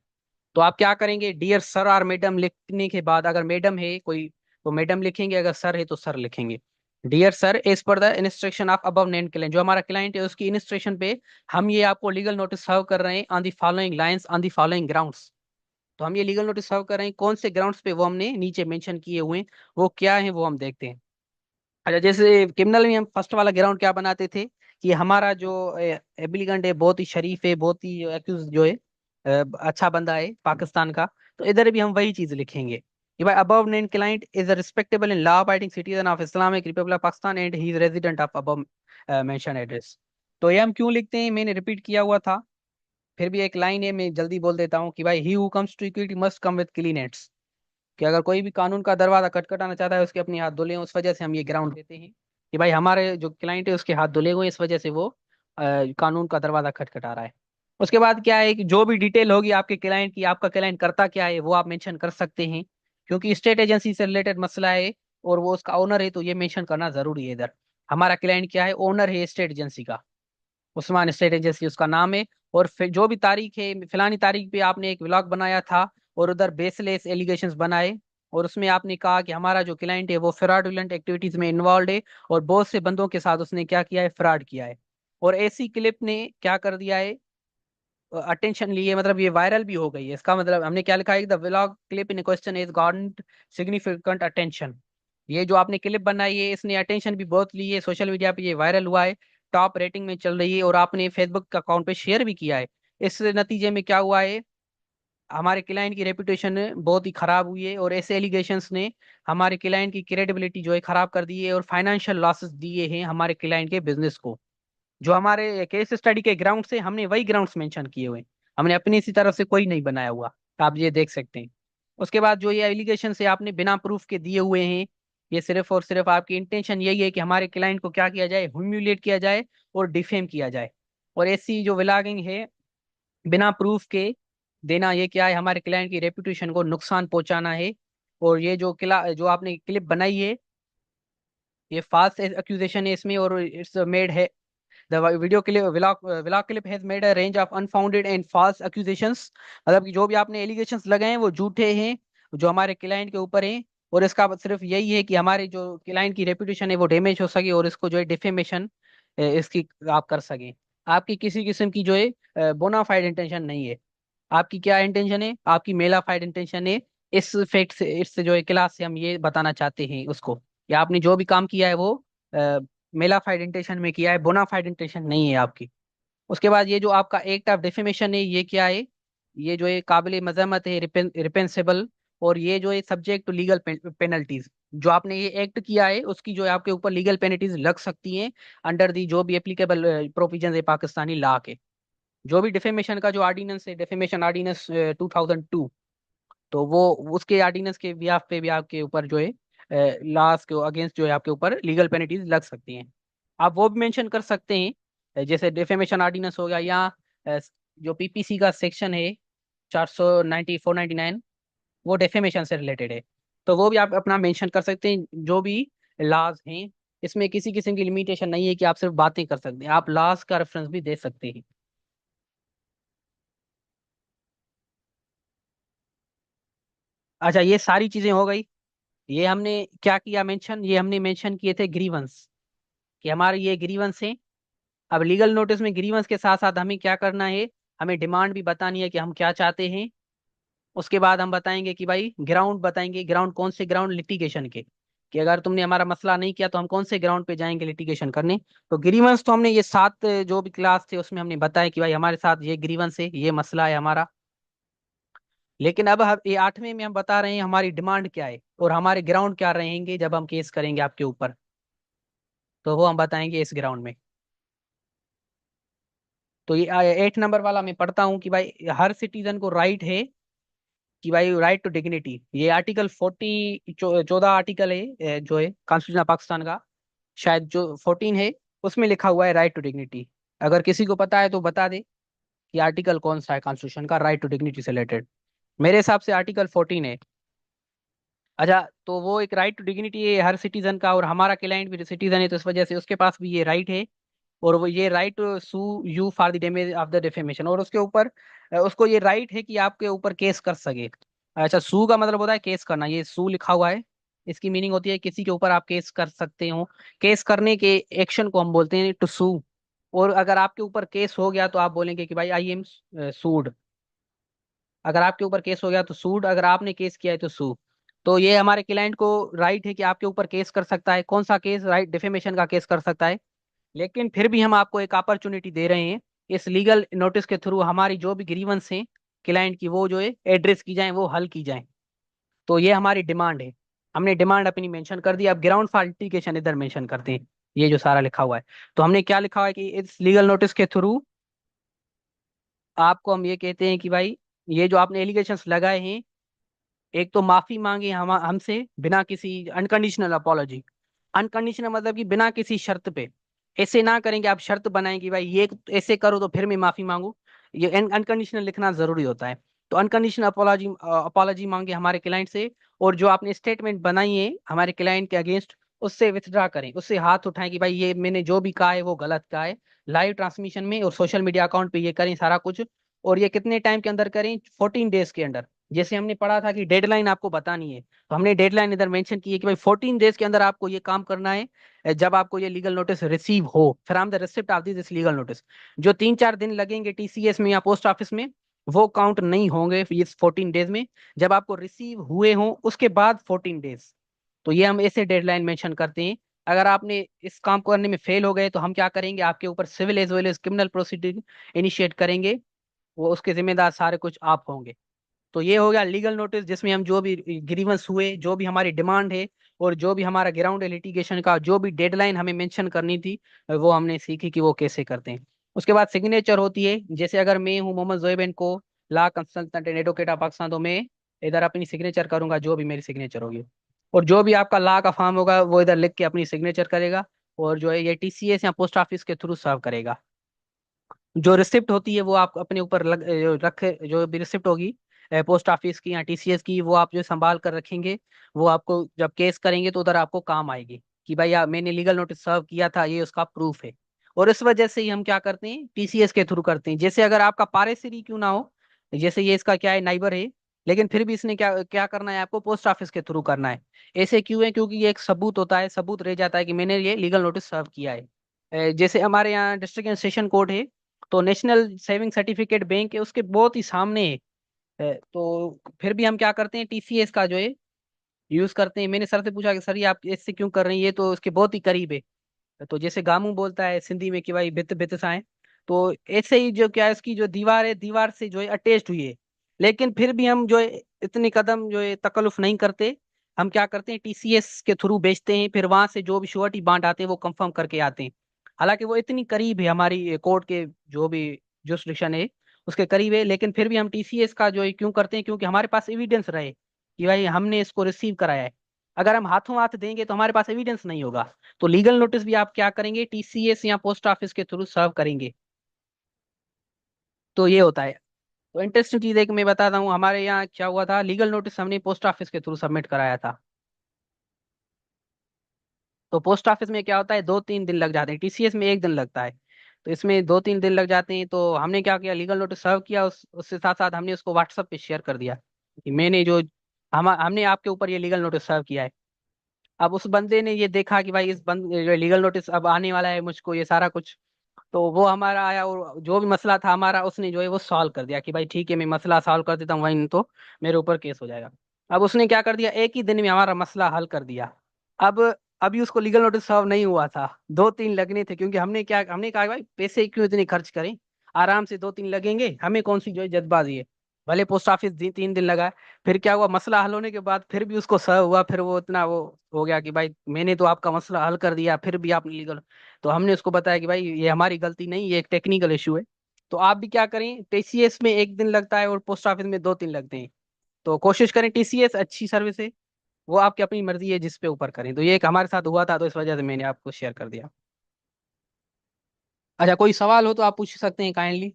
तो आप क्या करेंगे, डियर सर और मैडम लिखने के बाद, अगर मैडम है कोई तो मैडम लिखेंगे, अगर सर है तो सर लिखेंगे। Dear sir, as per the instruction of above named client, जो हमारा क्लाइंट है उसकी इंस्ट्रक्शन पे हम ये आपको लीगल नोटिस सर्व कर रहे हैं on the following lines on the following grounds. तो हम ये लीगल नोटिस सर्व कर रहे हैं कौन से ग्राउंड्स पे, वो हमने नीचे मेंशन किए हुए हैं। वो क्या है वो हम देखते हैं। अच्छा, जैसे क्रिमिनल में हम फर्स्ट वाला ग्राउंड क्या बनाते थे, कि हमारा जो एप्लीकेंट है बहुत ही शरीफ है, बहुत ही एक्यूज जो है अच्छा बंदा है पाकिस्तान का। तो इधर भी हम वही चीज लिखेंगे कि भाई above named client is a respectable in law abiding citizen of Islamic Republic of Pakistan and he is resident of above mention address. तो ये हम क्यों लिखते हैं, मैंने रिपीट किया हुआ था, फिर भी एक लाइन है मैं जल्दी बोल देता हूँ, कि भाई he who comes to equity must come with clean hands, कि अगर कोई भी कानून का दरवाजा खटखटाना चाहता है उसके अपने हाथ धुले हैं। उस वजह से हम ये ग्राउंड देते हैं कि भाई हमारे जो क्लाइंट है उसके हाथ धुले हुए हैं, इस वजह से वो कानून का दरवाजा खटखटा रहा है। उसके बाद क्या है कि जो भी डिटेल होगी आपके क्लाइंट की, आपका क्लाइंट करता क्या है वो आप मेंशन कर सकते हैं, क्योंकि स्टेट एजेंसी से रिलेटेड मसला है और वो उसका ओनर है, तो ये मेंशन करना जरूरी है इधर। हमारा क्लाइंट क्या है, ओनर है स्टेट एजेंसी का, उस्मान स्टेट एजेंसी उसका नाम है। और फिर जो भी तारीख है, फिलानी तारीख पे आपने एक व्लॉग बनाया था और उधर बेसलेस एलिगेशंस बनाए, और उसमें आपने कहा कि हमारा जो क्लाइंट है वो फ्रॉडुलेंट एक्टिविटीज में इन्वॉल्व है और बहुत से बंदों के साथ उसने क्या किया है, फ्रॉड किया है। और ऐसी क्लिप ने क्या कर दिया है, अटेंशन लिए, मतलब ये वायरल भी हो गई है। इसका मतलब हमने क्या लिखा है, the vlog clip in question is got significant attention. ये जो आपने क्लिप बनाई है इसने अटेंशन भी बहुत ली है, सोशल मीडिया पे ये वायरल हुआ है, टॉप रेटिंग में चल रही है, और आपने फेसबुक अकाउंट पे शेयर भी किया है। इस नतीजे में क्या हुआ है, हमारे क्लाइंट की रेपुटेशन बहुत ही खराब हुई है, और ऐसे एलिगेशंस ने हमारे क्लाइंट की क्रेडिबिलिटी जो है खराब कर दी है, और फाइनेंशियल लॉसेस दिए हैं हमारे क्लाइंट के बिजनेस को। जो हमारे केस स्टडी के ग्राउंड से हमने वही ग्राउंड्स मेंशन किए हुए हैं, हमने अपनी इसी तरफ से कोई नहीं बनाया हुआ। आप ये देख सकते हैं। उसके बाद जो ये एलिगेशन से आपने बिना प्रूफ के दिए हुए हैं, ये सिर्फ और सिर्फ आपकी इंटेंशन यही है कि हमारे क्लाइंट को क्या किया जाए, ह्यूमिलिएट किया जाए और डिफेम किया जाए। और ऐसी जो व्लॉगिंग है बिना प्रूफ के देना, ये क्या है, हमारे क्लाइंट की रेपुटेशन को नुकसान पहुंचाना है। और ये जो आपने क्लिप बनाई है ये फाल्स एक्यूजेशन है इसमें, और इट्स मेड है The video clip vlog clip has made a range of unfounded and false accusations। मतलब कि जो भी आपने एलिगेशंस लगाए हैं वो झूठे हैं, जो हमारे क्लाइंट के ऊपर हैं। और इसका सिर्फ यही है कि हमारे जो क्लाइंट की रेपुटेशन है वो डैमेज हो सके, और इसको जो है डिफेमेशन इसकी आप कर सकें। आपकी किसी किस्म की जो है बोनाफाइड इंटेंशन नहीं है। आपकी क्या इंटेंशन है, आपकी मेलाफाइड इंटेंशन है। इस फैक्ट से, इससे जो है क्लास से हम ये बताना चाहते हैं उसको, कि आपने जो भी काम किया है वो मेलाफाइड इंटेंशन में किया है, बोनाफाइड इंटेंशन नहीं है आपकी। उसके बाद ये जो आपका एक्ट ऑफ डिफेमेशन है ये क्या है, ये जो है काबिल मजम्मत है, रिपेंसेबल, और ये जो है सब्जेक्ट टू लीगल पेनल्टीज। जो आपने ये एक्ट किया है उसकी जो है आपके ऊपर लीगल पेनल्टीज लग सकती हैं अंडर दी जो भी एप्लीकेबल प्रोविजन है पाकिस्तानी लॉ के। जो भी डिफेमेशन का जो ऑर्डिनेंस है, डिफेमेशन ऑर्डिनेंस 2002, तो वो उसके ऑर्डिनेंस के बिहाफ पे भी आपके ऊपर जो है लॉस के अगेंस्ट जो है आपके ऊपर लीगल पेनल्टीज लग सकती हैं। आप वो भी मेंशन कर सकते हैं, जैसे डिफेमेशन ऑर्डिनेंस हो गया, या जो पीपीसी का सेक्शन है 490 499, वो डेफेमेशन से रिलेटेड है। तो वो भी आप अपना मेंशन कर सकते हैं। जो भी लॉज हैं इसमें किसी किस्म की लिमिटेशन नहीं है कि आप सिर्फ बातें कर सकते हैं, आप लॉज का रेफरेंस भी दे सकते हैं। अच्छा, ये सारी चीजें हो गई। ये हमने क्या किया मेंशन, ये हमने मेंशन किए थे ग्रीवंस, कि हमारे ये ग्रीवंस है अब लीगल नोटिस में ग्रीवेंस के साथ साथ हमें क्या करना है, हमें डिमांड भी बतानी है कि हम क्या चाहते हैं। उसके बाद हम बताएंगे कि भाई ग्राउंड बताएंगे, ग्राउंड कौन से ग्राउंड लिटिगेशन के, कि अगर तुमने हमारा मसला नहीं किया तो हम कौन से ग्राउंड पे जाएंगे लिटिगेशन करने। तो ग्रीवेंस तो हमने ये 7 जो भी क्लास थे उसमें हमने बताया कि भाई हमारे साथ ये ग्रीवेंस है, ये मसला है हमारा। लेकिन अब हम ये 8वें में हम बता रहे हैं हमारी डिमांड क्या है और हमारे ग्राउंड क्या रहेंगे जब हम केस करेंगे आपके ऊपर। तो वो हम बताएंगे इस ग्राउंड में। तो ये 8 नंबर वाला मैं पढ़ता हूँ कि भाई हर सिटीजन को राइट है कि भाई राइट टू डिग्निटी। ये आर्टिकल 40 14 आर्टिकल है जो है कॉन्स्टिट्यूशन ऑफ पाकिस्तान का, शायद जो 14 है उसमें लिखा हुआ है राइट टू डिग्निटी। अगर किसी को पता है तो बता दे कि आर्टिकल कौन सा है कॉन्स्टिट्यूशन का राइट टू डिग्निटी से रिलेटेड। मेरे हिसाब से आर्टिकल 14 है। अच्छा, तो वो एक राइट टू डिग्निटी है हर सिटीजन का, और हमारा क्लाइंट भी सिटीजन है तो इस वजह से उसके पास भी ये राइट है। और वो ये right to sue you for the damage of the defamation, और उसके ऊपर उसको ये राइट है कि आपके ऊपर केस कर सके। अच्छा, सू का मतलब होता है केस करना, ये सू लिखा हुआ है, इसकी मीनिंग होती है किसी के ऊपर आप केस कर सकते हो। केस करने के एक्शन को हम बोलते हैं टू सू। और अगर आपके ऊपर केस हो गया तो आप बोलेंगे कि भाई आई एम सूड। अगर आपके ऊपर केस हो गया तो सूड, अगर आपने केस किया है तो सू। तो ये हमारे क्लाइंट को राइट है कि आपके ऊपर केस कर सकता है। कौन सा केस? राइट, डिफेमेशन का केस कर सकता है। लेकिन फिर भी हम आपको एक अपॉर्चुनिटी दे रहे हैं, इस लीगल नोटिस के थ्रू हमारी जो भी ग्रीवेंस हैं क्लाइंट की वो जो है एड्रेस की जाए, वो हल की जाए। तो ये हमारी डिमांड है। हमने डिमांड अपनी मेंशन कर दी। अब ग्राउंड फॉर लिटिगेशन इधर मेंशन करते हैं, ये जो सारा लिखा हुआ है। तो हमने क्या लिखा हुआ है कि इस लीगल नोटिस के थ्रू आपको हम ये कहते हैं कि भाई ये जो आपने एलिगेशंस लगाए हैं, एक तो माफी मांगे हम हमसे बिना किसी अनकंडीशनल अपॉलॉजी। अनकंडीशनल मतलब कि बिना किसी शर्त पे। ऐसे ना करेंगे आप शर्त बनाएं कि भाई ये ऐसे करो तो फिर मैं माफी मांगू। ये अनकंडीशनल लिखना जरूरी होता है। तो अनकंडीशनल अपॉलॉजी अपॉलॉजी मांगे हमारे क्लाइंट से। और जो आपने स्टेटमेंट बनाई है हमारे क्लाइंट के अगेंस्ट, उससे विथड्रा करें, उससे हाथ उठाएं कि भाई ये मैंने जो भी कहा है वो गलत कहा है। लाइव ट्रांसमिशन में और सोशल मीडिया अकाउंट पे ये करें सारा कुछ। और ये कितने टाइम के अंदर करें? 14 डेज के अंदर। जैसे हमने पढ़ा था कि डेडलाइन आपको बतानी है, तो हमने डेडलाइन इधर मेंशन की है कि भाई 14 डेज के अंदर आपको ये काम करना है। जब आपको ये लीगल नोटिस रिसीव हो from the receipt of this legal notice. जो 3-4 दिन लगेंगे टीसीएस में या पोस्ट ऑफिस में, वो काउंट नहीं होंगे इस 14 डेज में। जब आपको रिसीव हुए हों उसके बाद 14 डेज। तो ये हम ऐसे डेडलाइन मेंशन करते हैं। अगर आपने इस काम को करने में फेल हो गए तो हम क्या करेंगे, आपके ऊपर civil as well as criminal proceeding initiate करेंगे। वो उसके जिम्मेदार सारे कुछ आप होंगे। तो ये हो गया लीगल नोटिस, जिसमें हम जो भी ग्रीवेंस हुए, जो भी हमारी डिमांड है, और जो भी हमारा ग्राउंड है लिटिगेशन का, जो भी डेडलाइन हमें मेंशन करनी थी, वो हमने सीखी कि वो कैसे करते हैं। उसके बाद सिग्नेचर होती है। जैसे अगर मैं हूँ मोहम्मद जोएब एंड को, law consultant and advocate of Pakistan, तो मैं इधर अपनी सिग्नेचर करूंगा जो भी मेरी सिग्नेचर होगी। और जो भी आपका लॉ का फॉर्म होगा वो इधर लिख के अपनी सिग्नेचर करेगा। और जो है ये टीसीएस या पोस्ट ऑफिस के थ्रू सर्व करेगा। जो रिसिप्ट होती है वो आप अपने ऊपर रख, जो भी रिसिप्ट होगी पोस्ट ऑफिस की या टीसीएस की, वो आप जो संभाल कर रखेंगे। वो आपको जब केस करेंगे तो उधर आपको काम आएगी कि भाई मैंने लीगल नोटिस सर्व किया था, ये उसका प्रूफ है। और इस वजह से ही हम क्या करते हैं, टीसीएस के थ्रू करते हैं। जैसे अगर आपका पारेसरी क्यों ना हो, जैसे ये इसका क्या है, नाइबर है, लेकिन फिर भी इसने क्या क्या करना है, आपको पोस्ट ऑफिस के थ्रू करना है। ऐसे क्यों है? क्योंकि ये एक सबूत होता है, सबूत रह जाता है कि मैंने ये लीगल नोटिस सर्व किया है। जैसे हमारे यहाँ डिस्ट्रिक्ट एंड सेशन कोर्ट है, तो नेशनल सेविंग सर्टिफिकेट बैंक है उसके बहुत ही सामने है। तो फिर भी हम क्या करते हैं, टीसीएस का जो है यूज करते हैं। मैंने सर से पूछा कि सर ये आप इससे क्यों कर रहे हैं, ये तो उसके बहुत ही करीब है। तो जैसे गामू बोलता है सिंधी में कि भाई भित भित साए, तो ऐसे ही जो क्या है, इसकी जो दीवार है दीवार से जो है अटैच्ड हुई है। लेकिन फिर भी हम जो है इतनी कदम जो है तकल्लुफ नहीं करते। हम क्या करते हैं, टीसीएस के थ्रू बेचते हैं, फिर वहां से जो भी श्योरिटी बांड आते हैं वो कंफर्म करके आते हैं। हालांकि वो इतनी करीब है हमारी कोर्ट के जो भी जुरिस्डिक्शन है उसके करीब है, लेकिन फिर भी हम टीसीएस का जो है क्यों करते हैं, क्योंकि हमारे पास एविडेंस रहे कि भाई हमने इसको रिसीव कराया है। अगर हम हाथों हाथ देंगे तो हमारे पास एविडेंस नहीं होगा। तो लीगल नोटिस भी आप क्या करेंगे, टीसीएस या पोस्ट ऑफिस के थ्रू सर्व करेंगे। तो ये होता है। तो इंटरेस्टिंग चीज है कि मैं बताता हूँ हमारे यहाँ क्या हुआ था, लीगल नोटिस हमने पोस्ट ऑफिस के थ्रू सबमिट कराया था। तो पोस्ट ऑफिस में क्या होता है, 2-3 दिन लग जाते हैं, टीसीएस में 1 दिन लगता है। तो इसमें 2-3 दिन लग जाते हैं। तो हमने क्या किया, लीगल नोटिस सर्व किया, उससे साथ साथ हमने उसको व्हाट्सएप पे शेयर कर दिया कि मैंने जो हमने आपके ऊपर ये लीगल नोटिस सर्व किया है। अब उस बंदे ने ये देखा कि भाई इस लीगल नोटिस अब आने वाला है मुझको, ये सारा कुछ। तो वो हमारा आया और जो भी मसला था हमारा उसने जो है वो सॉल्व कर दिया कि भाई ठीक है मैं मसला सॉल्व कर देता हूँ, वहीं तो मेरे ऊपर केस हो जाएगा। अब उसने क्या कर दिया, एक ही दिन में हमारा मसला हल कर दिया। अब अभी उसको लीगल नोटिस सर्व नहीं हुआ था, 2-3 लगने थे, क्योंकि हमने कहा भाई पैसे क्यों इतने खर्च करें, आराम से 2-3 लगेंगे, हमें कौन सी जो है जल्दबाजी है। भले पोस्ट ऑफिस 3 दिन लगा। फिर क्या हुआ, मसला हल होने के बाद फिर भी उसको सर्व हुआ, फिर वो इतना वो हो गया कि भाई मैंने तो आपका मसला हल कर दिया फिर भी आपने लीगल। तो हमने उसको बताया कि भाई ये हमारी गलती नहीं, ये एक टेक्निकल इशू है। तो आप भी क्या करें, टीसीएस में 1 दिन लगता है और पोस्ट ऑफिस में 2-3 लगते हैं। तो कोशिश करें, टीसीएस अच्छी सर्विस है, वो आपकी अपनी मर्जी है जिस पे ऊपर करें। तो ये एक हमारे साथ हुआ था, तो इस वजह से मैंने आपको शेयर कर दिया। अच्छा, कोई सवाल हो तो आप पूछ सकते हैं काइंडली।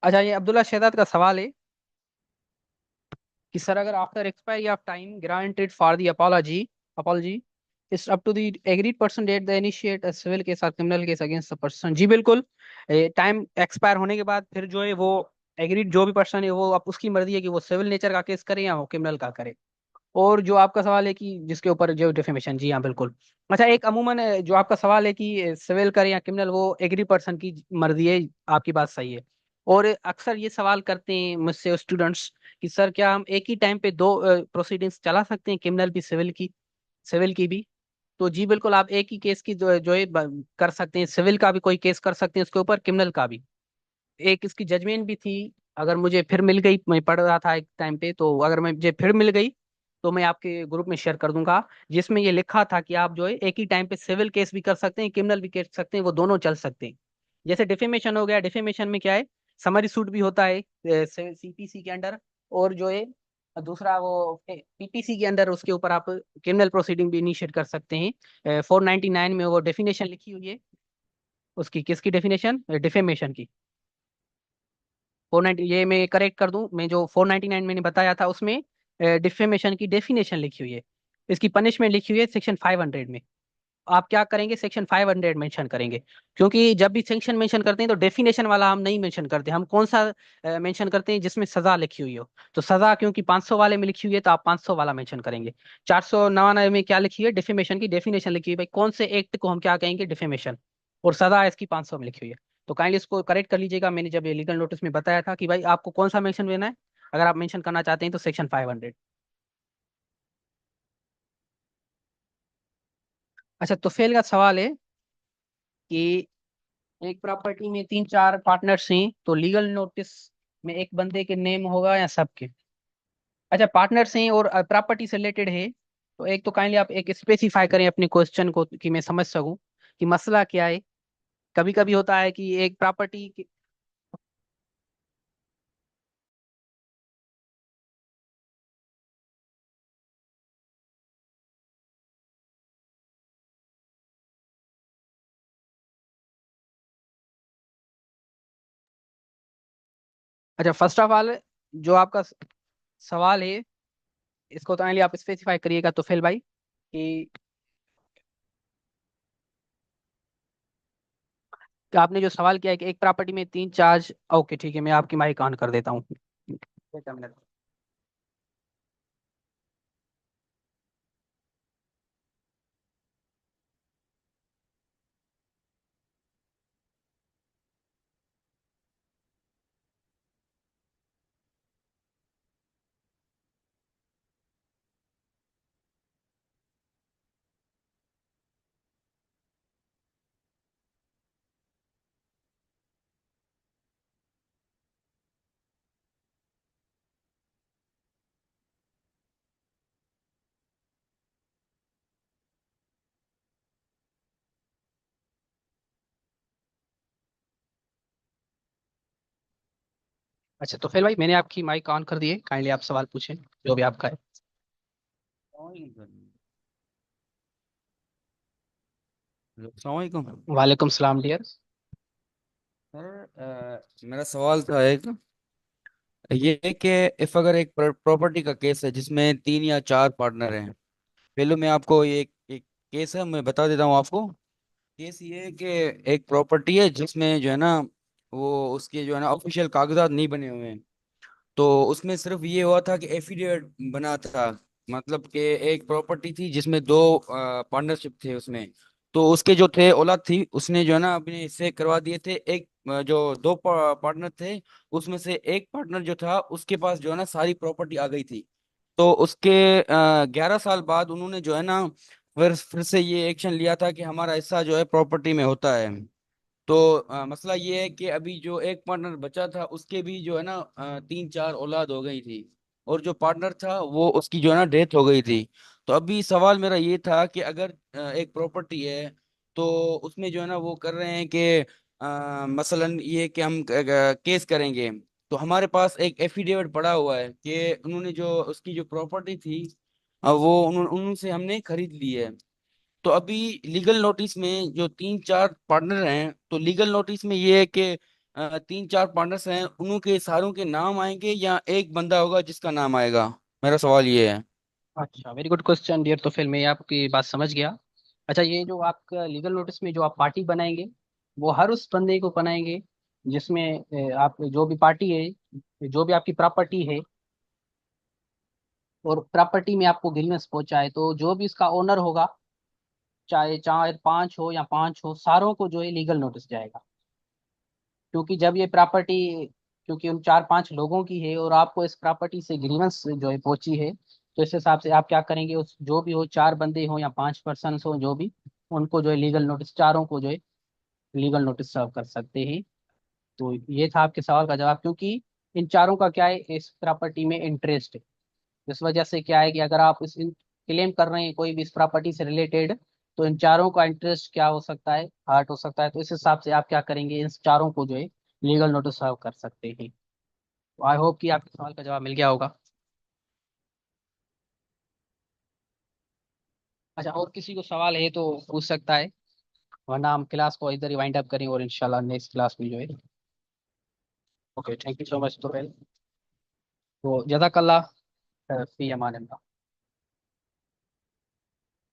अच्छा, ये अब्दुल्ला शहजाद का सवाल है कि सर अगर after expiry of time granted for the apology it's up to the aggrieved person that the initiate civil case or criminal case against the person. जी बिल्कुल। टाइम एक्सपायर होने के बाद फिर जो है वो एग्रीड जो भी पर्सन है वो अब उसकी मर्जी है कि वो सिविल नेचर का केस करे या वो क्रिमिनल का करे। और जो आपका सवाल है कि जिसके ऊपर जो डिफेमेशन, जी हाँ बिल्कुल। अच्छा, एक अमूमन जो आपका सवाल है कि सिविल करे या क्रिमिनल, वो एग्री पर्सन की मर्जी है, आपकी बात सही है। और अक्सर ये सवाल करते हैं मुझसे स्टूडेंट्स कि सर क्या हम एक ही टाइम पे दो प्रोसीडिंग्स चला सकते हैं, क्रिमिनल भी सिविल की भी। तो जी बिल्कुल, आप एक ही केस की जो है कर सकते हैं, सिविल का भी कोई केस कर सकते हैं उसके ऊपर, क्रिमिनल का भी। एक इसकी जजमेंट भी थी, अगर मुझे फिर मिल गई, मैं पढ़ रहा था एक टाइम पे, तो अगर मुझे फिर मिल गई तो मैं आपके ग्रुप में शेयर कर दूंगा, जिसमें ये लिखा था कि आप जो है एक ही टाइम पे सिविल केस भी कर सकते हैं, क्रिमिनल भी कर सकते हैं, वो दोनों चल सकते हैं। जैसे डिफेमेशन हो गया, डिफेमेशन में क्या है, समरी सूट भी होता है सीपीसी के अंडर, और जो है दूसरा वो पीपीसी के अंदर, उसके ऊपर आप क्रिमिनल प्रोसीडिंग भी इनिशिएट कर सकते हैं। 499 में वो डेफिनेशन लिखी हुई है उसकी, किसकी डेफिनेशन, डिफेमेशन की। 490, ये मैं करेक्ट कर दूं, मैं जो 499 मैंने बताया था उसमें डिफेमेशन की डेफिनेशन लिखी हुई है, इसकी पनिशमेंट लिखी हुई है सेक्शन 500 में। आप क्या करेंगे, सेक्शन 500 मेंशन करेंगे, क्योंकि जब भी सेक्शन मेंशन करते हैं तो डेफिनेशन वाला हम नहीं मेंशन करते, हम कौन सा मेंशन करते हैं, जिसमें सजा लिखी हुई हो। तो सजा क्योंकि 500 वाले में लिखी हुई है तो आप 500 वाला मेंशन करेंगे। 499 में क्या लिखी हुई है, डिफेमेशन की डेफिनेशन लिखी हुई है, भाई कौन से एक्ट को हम क्या कहेंगे, डिफेमेशन, और सजा इसकी 500 में लिखी हुई है। तो काइंडली इसको करेक्ट कर लीजिएगा, मैंने जब ये लीगल नोटिस में बताया था कि भाई आपको कौन सा मेंशन लेना है, अगर आप मेंशन करना चाहते हैं तो सेक्शन 500। अच्छा, तो फेल का सवाल है कि एक प्रॉपर्टी में 3-4 पार्टनर्स हैं, तो लीगल नोटिस में एक बंदे के नेम होगा या सबके। अच्छा, पार्टनर्स हैं और प्रॉपर्टी से रिलेटेड है, तो एक तो काइंडली आप एक स्पेसिफाई करें अपने क्वेश्चन को कि मैं समझ सकूं कि मसला क्या है। कभी कभी होता है कि एक प्रॉपर्टी। अच्छा, फर्स्ट ऑफ ऑल जो आपका सवाल है, इसको तो काइंडली आप स्पेसिफाई करिएगा तो फिल भाई कि आपने जो सवाल किया है कि एक प्रॉपर्टी में 3 चार्ज। ओके ठीक है, मैं आपकी माइक ऑन कर देता हूँ। एक मिनट। अच्छा, तो फिर भाई मैंने आपकी माइक ऑन कर दी है, काइंडली आप सवाल पूछें जो भी आपका है। अस्सलामुअलैकुम। वालेकुम सलाम डियर। सर मेरा सवाल था एक, ये है कि इफ अगर एक प्रॉपर्टी का केस है जिसमें 3 या 4 पार्टनर हैं। पहले मैं आपको ये एक केस है, मैं बता देता हूँ आपको। केस ये है कि एक प्रॉपर्टी है जिसमें जो है ना वो उसके जो है ना ऑफिशियल कागजात नहीं बने हुए हैं। तो उसमें सिर्फ ये हुआ था कि एफिडेविट बना था, मतलब कि एक प्रॉपर्टी थी जिसमें दो पार्टनरशिप थे उसमें। तो उसके जो थे औलाद थी, उसने जो है ना अपने हिस्से करवा दिए थे। एक जो दो पार्टनर थे, उसमें से एक पार्टनर जो था उसके पास जो है ना सारी प्रॉपर्टी आ गई थी। तो उसके 11 साल बाद उन्होंने जो है ना फिर से ये एक्शन लिया था कि हमारा हिस्सा जो है प्रॉपर्टी में होता है। तो मसला ये है कि अभी जो एक पार्टनर बचा था उसके भी जो है ना 3 4 औलाद हो गई थी, और जो पार्टनर था वो उसकी जो है ना डेथ हो गई थी। तो अभी सवाल मेरा ये था कि अगर एक प्रॉपर्टी है, तो उसमें जो है ना वो कर रहे हैं कि मसलन ये कि हम केस करेंगे। तो हमारे पास एक एफिडेविट पड़ा हुआ है कि उन्होंने जो उसकी जो प्रॉपर्टी थी वो उनसे हमने खरीद ली है। तो अभी लीगल नोटिस में जो 3 4 पार्टनर हैं, तो लीगल नोटिस में ये है कि 3 4 पार्टनर्स हैं, उनके सारों के नाम आएंगे या एक बंदा होगा जिसका नाम आएगा। मेरा सवाल ये है। अच्छा, वेरी गुड क्वेश्चन डियर। तो फिर मैं आपकी बात समझ गया। अच्छा, ये जो आपका लीगल नोटिस में जो आप पार्टी बनाएंगे, वो हर उस बंदे को बनाएंगे जिसमें आप जो भी पार्टी है, जो भी आपकी प्रॉपर्टी है, और प्रॉपर्टी में आपको ग्रीवेंस पहुंचा है, तो जो भी इसका ओनर होगा, चाहे चाहे 5 हो या 5 हो, सारों को जो है लीगल नोटिस जाएगा। क्योंकि जब ये प्रॉपर्टी, क्योंकि उन 4 5 लोगों की है और आपको इस प्रॉपर्टी से ग्रीवेंस जो है पहुंची है, तो इस हिसाब से आप क्या करेंगे, उस जो भी हो, 4 बंदे हो या 5 पर्सन हो, जो भी, उनको जो है लीगल नोटिस, चारों को जो है लीगल नोटिस सर्व कर सकते हैं। तो ये था आपके सवाल का जवाब। क्योंकि इन चारों का क्या है, इस प्रॉपर्टी में इंटरेस्ट है। इस वजह से क्या है कि अगर आप इस क्लेम कर रहे हैं कोई भी इस प्रॉपर्टी से रिलेटेड, तो इन चारों का इंटरेस्ट क्या हो सकता है, हार्ट हो सकता है। तो इस हिसाब से आप क्या करेंगे, इन चारों को जो है लीगल नोटिस सर्व कर सकते हैं। तो आई होप कि आपके सवाल का जवाब मिल गया होगा। अच्छा, और किसी को सवाल है तो पूछ सकता है, वरना हम क्लास को इधर ही वाइंड अप करें और इंशाल्लाह नेक्स्ट क्लास में जो है। Okay, thank you so much. तो जज़ाकल्लाह, फी अमान अल्लाह।